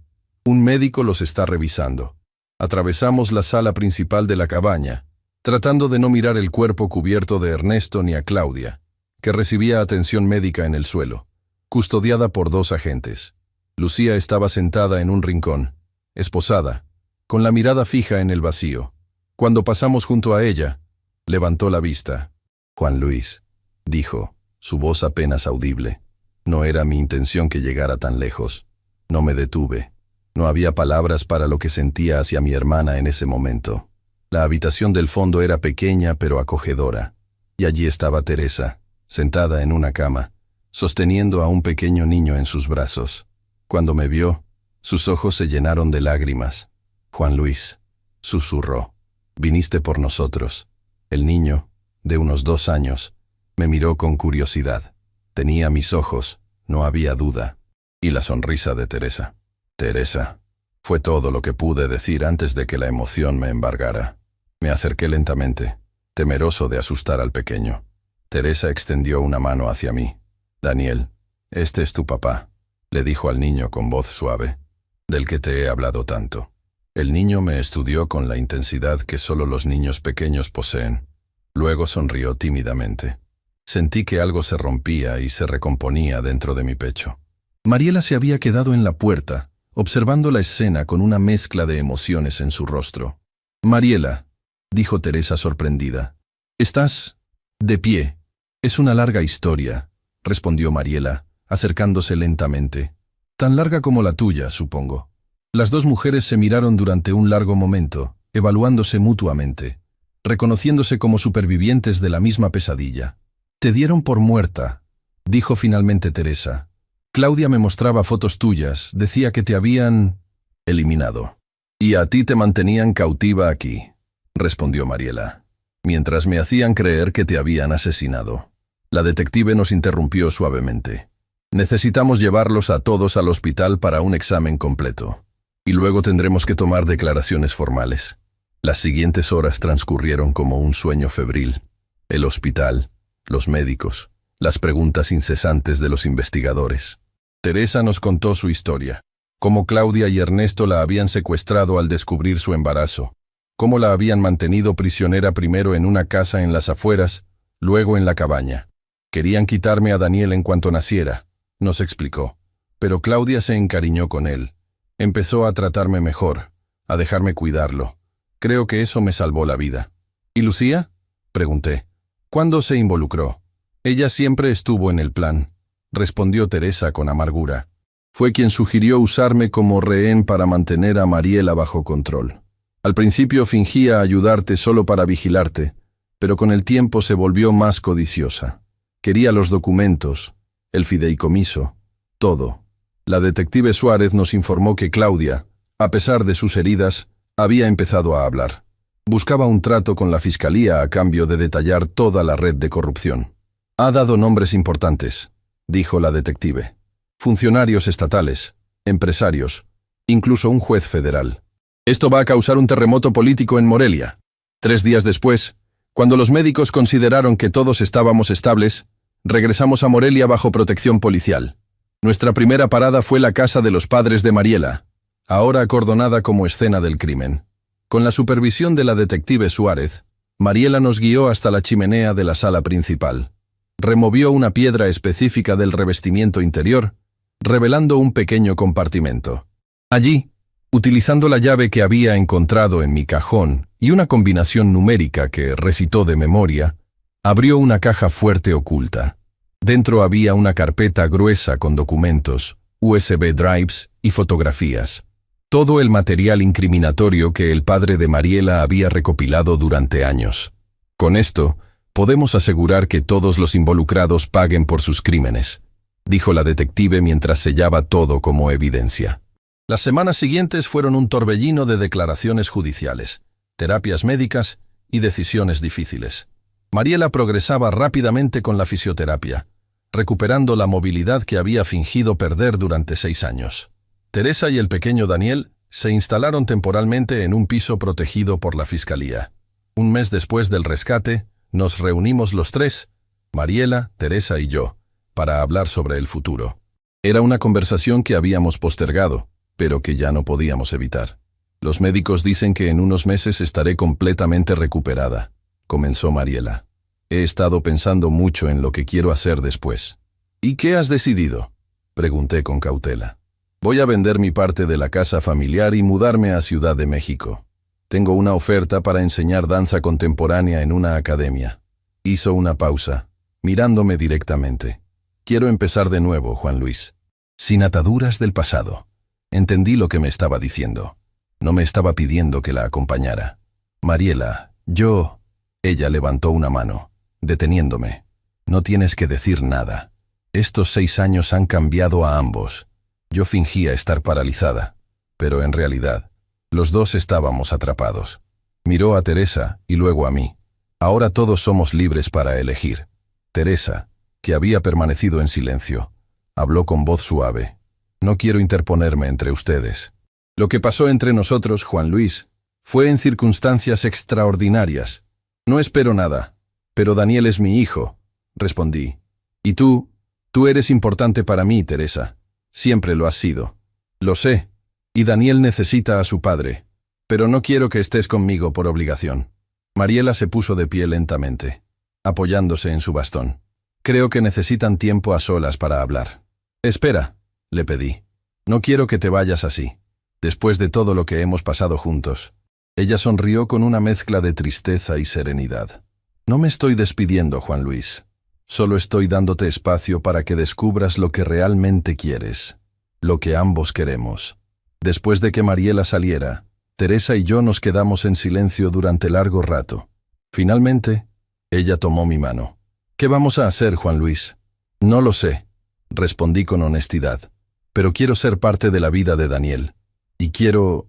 Un médico los está revisando». Atravesamos la sala principal de la cabaña, tratando de no mirar el cuerpo cubierto de Ernesto ni a Claudia, que recibía atención médica en el suelo, custodiada por 2 agentes. Lucía estaba sentada en un rincón, esposada, con la mirada fija en el vacío. Cuando pasamos junto a ella, levantó la vista. «Juan Luis», dijo, su voz apenas audible. No era mi intención que llegara tan lejos. No me detuve. No había palabras para lo que sentía hacia mi hermana en ese momento. La habitación del fondo era pequeña pero acogedora, y allí estaba Teresa, sentada en una cama, sosteniendo a un pequeño niño en sus brazos. Cuando me vio, sus ojos se llenaron de lágrimas. «Juan Luis», susurró, «viniste por nosotros». El niño, de unos 2 años, me miró con curiosidad. Tenía mis ojos, no había duda. Y la sonrisa de Teresa. «Teresa», fue todo lo que pude decir antes de que la emoción me embargara. Me acerqué lentamente, temeroso de asustar al pequeño. Teresa extendió una mano hacia mí. «Daniel, este es tu papá», le dijo al niño con voz suave, «del que te he hablado tanto». El niño me estudió con la intensidad que solo los niños pequeños poseen. Luego sonrió tímidamente. Sentí que algo se rompía y se recomponía dentro de mi pecho. Mariela se había quedado en la puerta, observando la escena con una mezcla de emociones en su rostro. «Mariela», dijo Teresa sorprendida, «¿estás de pie?» «Es una larga historia», respondió Mariela, acercándose lentamente. «Tan larga como la tuya, supongo». Las 2 mujeres se miraron durante un largo momento, evaluándose mutuamente, reconociéndose como supervivientes de la misma pesadilla. «Te dieron por muerta», dijo finalmente Teresa. «Claudia me mostraba fotos tuyas, decía que te habían eliminado. Y a ti te mantenían cautiva aquí», respondió Mariela, «mientras me hacían creer que te habían asesinado». La detective nos interrumpió suavemente. «Necesitamos llevarlos a todos al hospital para un examen completo. Y luego tendremos que tomar declaraciones formales». Las siguientes horas transcurrieron como un sueño febril. El hospital, los médicos, las preguntas incesantes de los investigadores. Teresa nos contó su historia, cómo Claudia y Ernesto la habían secuestrado al descubrir su embarazo, cómo la habían mantenido prisionera primero en una casa en las afueras, luego en la cabaña. «Querían quitarme a Daniel en cuanto naciera», nos explicó, pero Claudia se encariñó con él. Empezó a tratarme mejor, a dejarme cuidarlo. Creo que eso me salvó la vida. «¿Y Lucía?», pregunté. «¿Cuándo se involucró?» «Ella siempre estuvo en el plan», respondió Teresa con amargura. «Fue quien sugirió usarme como rehén para mantener a Mariela bajo control. Al principio fingía ayudarte solo para vigilarte, pero con el tiempo se volvió más codiciosa. Quería los documentos, el fideicomiso, todo». La detective Suárez nos informó que Claudia, a pesar de sus heridas, había empezado a hablar. Buscaba un trato con la fiscalía a cambio de detallar toda la red de corrupción. Ha dado nombres importantes, dijo la detective. Funcionarios estatales, empresarios, incluso un juez federal. Esto va a causar un terremoto político en Morelia. 3 días después, cuando los médicos consideraron que todos estábamos estables, regresamos a Morelia bajo protección policial. Nuestra primera parada fue la casa de los padres de Mariela, ahora acordonada como escena del crimen. Con la supervisión de la detective Suárez, Mariela nos guió hasta la chimenea de la sala principal. Removió una piedra específica del revestimiento interior, revelando un pequeño compartimento. Allí, utilizando la llave que había encontrado en mi cajón y una combinación numérica que recitó de memoria, abrió una caja fuerte oculta. Dentro había una carpeta gruesa con documentos, USB drives y fotografías. Todo el material incriminatorio que el padre de Mariela había recopilado durante años. Con esto, podemos asegurar que todos los involucrados paguen por sus crímenes, dijo la detective mientras sellaba todo como evidencia. Las semanas siguientes fueron un torbellino de declaraciones judiciales, terapias médicas y decisiones difíciles. Mariela progresaba rápidamente con la fisioterapia, recuperando la movilidad que había fingido perder durante 6 años. Teresa y el pequeño Daniel se instalaron temporalmente en un piso protegido por la fiscalía. Un mes después del rescate, nos reunimos los 3, Mariela, Teresa y yo, para hablar sobre el futuro. Era una conversación que habíamos postergado, pero que ya no podíamos evitar. Los médicos dicen que en unos meses estaré completamente recuperada, comenzó Mariela. He estado pensando mucho en lo que quiero hacer después. ¿Y qué has decidido?, pregunté con cautela. Voy a vender mi parte de la casa familiar y mudarme a Ciudad de México. Tengo una oferta para enseñar danza contemporánea en una academia. Hizo una pausa, mirándome directamente. Quiero empezar de nuevo, Juan Luis. Sin ataduras del pasado. Entendí lo que me estaba diciendo. No me estaba pidiendo que la acompañara. Mariela, yo... Ella levantó una mano, deteniéndome. No tienes que decir nada. Estos 6 años han cambiado a ambos. Yo fingía estar paralizada, pero en realidad, los dos estábamos atrapados. Miró a Teresa y luego a mí. Ahora todos somos libres para elegir. Teresa, que había permanecido en silencio, habló con voz suave. No quiero interponerme entre ustedes. Lo que pasó entre nosotros, Juan Luis, fue en circunstancias extraordinarias. No espero nada, pero Daniel es mi hijo, respondí. Y tú eres importante para mí, Teresa. Siempre lo has sido. Lo sé, y Daniel necesita a su padre, pero no quiero que estés conmigo por obligación. Mariela se puso de pie lentamente, apoyándose en su bastón. Creo que necesitan tiempo a solas para hablar. Espera, le pedí. No quiero que te vayas así, después de todo lo que hemos pasado juntos. Ella sonrió con una mezcla de tristeza y serenidad. No me estoy despidiendo, Juan Luis. Solo estoy dándote espacio para que descubras lo que realmente quieres, lo que ambos queremos. Después de que Mariela saliera, Teresa y yo nos quedamos en silencio durante largo rato. Finalmente, ella tomó mi mano. ¿Qué vamos a hacer, Juan Luis? No lo sé, respondí con honestidad, pero quiero ser parte de la vida de Daniel. Y quiero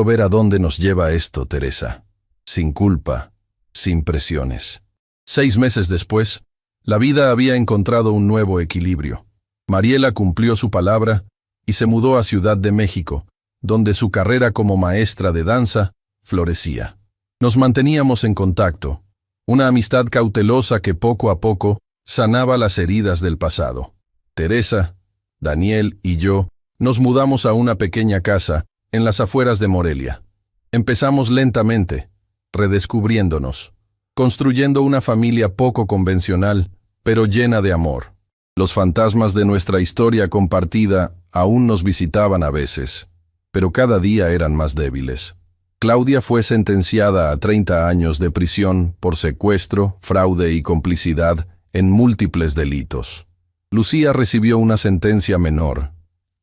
ver a dónde nos lleva esto, Teresa. Sin culpa, sin presiones. 6 meses después, la vida había encontrado un nuevo equilibrio. Mariela cumplió su palabra y se mudó a Ciudad de México, donde su carrera como maestra de danza florecía. Nos manteníamos en contacto, una amistad cautelosa que poco a poco sanaba las heridas del pasado. Teresa, Daniel y yo nos mudamos a una pequeña casa en las afueras de Morelia. Empezamos lentamente, redescubriéndonos, construyendo una familia poco convencional, pero llena de amor. Los fantasmas de nuestra historia compartida aún nos visitaban a veces, pero cada día eran más débiles. Claudia fue sentenciada a 30 años de prisión por secuestro, fraude y complicidad en múltiples delitos. Lucía recibió una sentencia menor,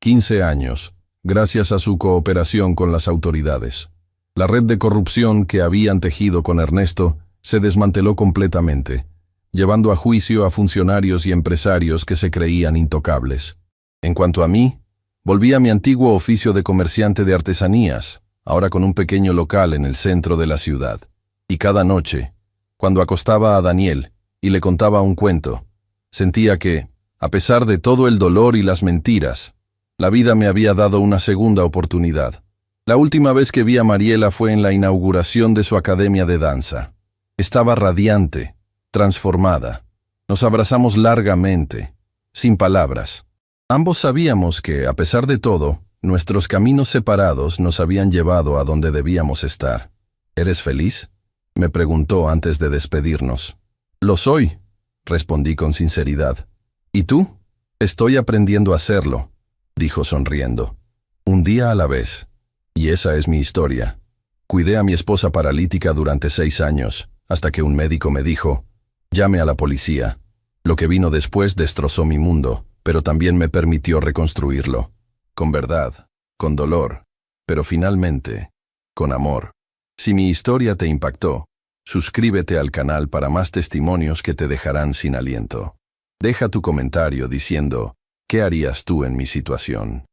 15 años, gracias a su cooperación con las autoridades. La red de corrupción que habían tejido con Ernesto se desmanteló completamente, llevando a juicio a funcionarios y empresarios que se creían intocables. En cuanto a mí, volví a mi antiguo oficio de comerciante de artesanías, ahora con un pequeño local en el centro de la ciudad. Y cada noche, cuando acostaba a Daniel y le contaba un cuento, Sentía que, a pesar de todo el dolor y las mentiras, la vida me había dado una segunda oportunidad. La última vez que vi a Mariela fue en la inauguración de su academia de danza. Estaba radiante, transformada. Nos abrazamos largamente, sin palabras. Ambos sabíamos que, a pesar de todo, nuestros caminos separados nos habían llevado a donde debíamos estar. ¿Eres feliz?, me preguntó antes de despedirnos. Lo soy, respondí con sinceridad. ¿Y tú? Estoy aprendiendo a hacerlo, dijo sonriendo. Un día a la vez. Y esa es mi historia. Cuidé a mi esposa paralítica durante 6 años, hasta que un médico me dijo, llame a la policía. Lo que vino después destrozó mi mundo, pero también me permitió reconstruirlo. Con verdad, con dolor, pero finalmente, con amor. Si mi historia te impactó, suscríbete al canal para más testimonios que te dejarán sin aliento. Deja tu comentario diciendo, ¿qué harías tú en mi situación?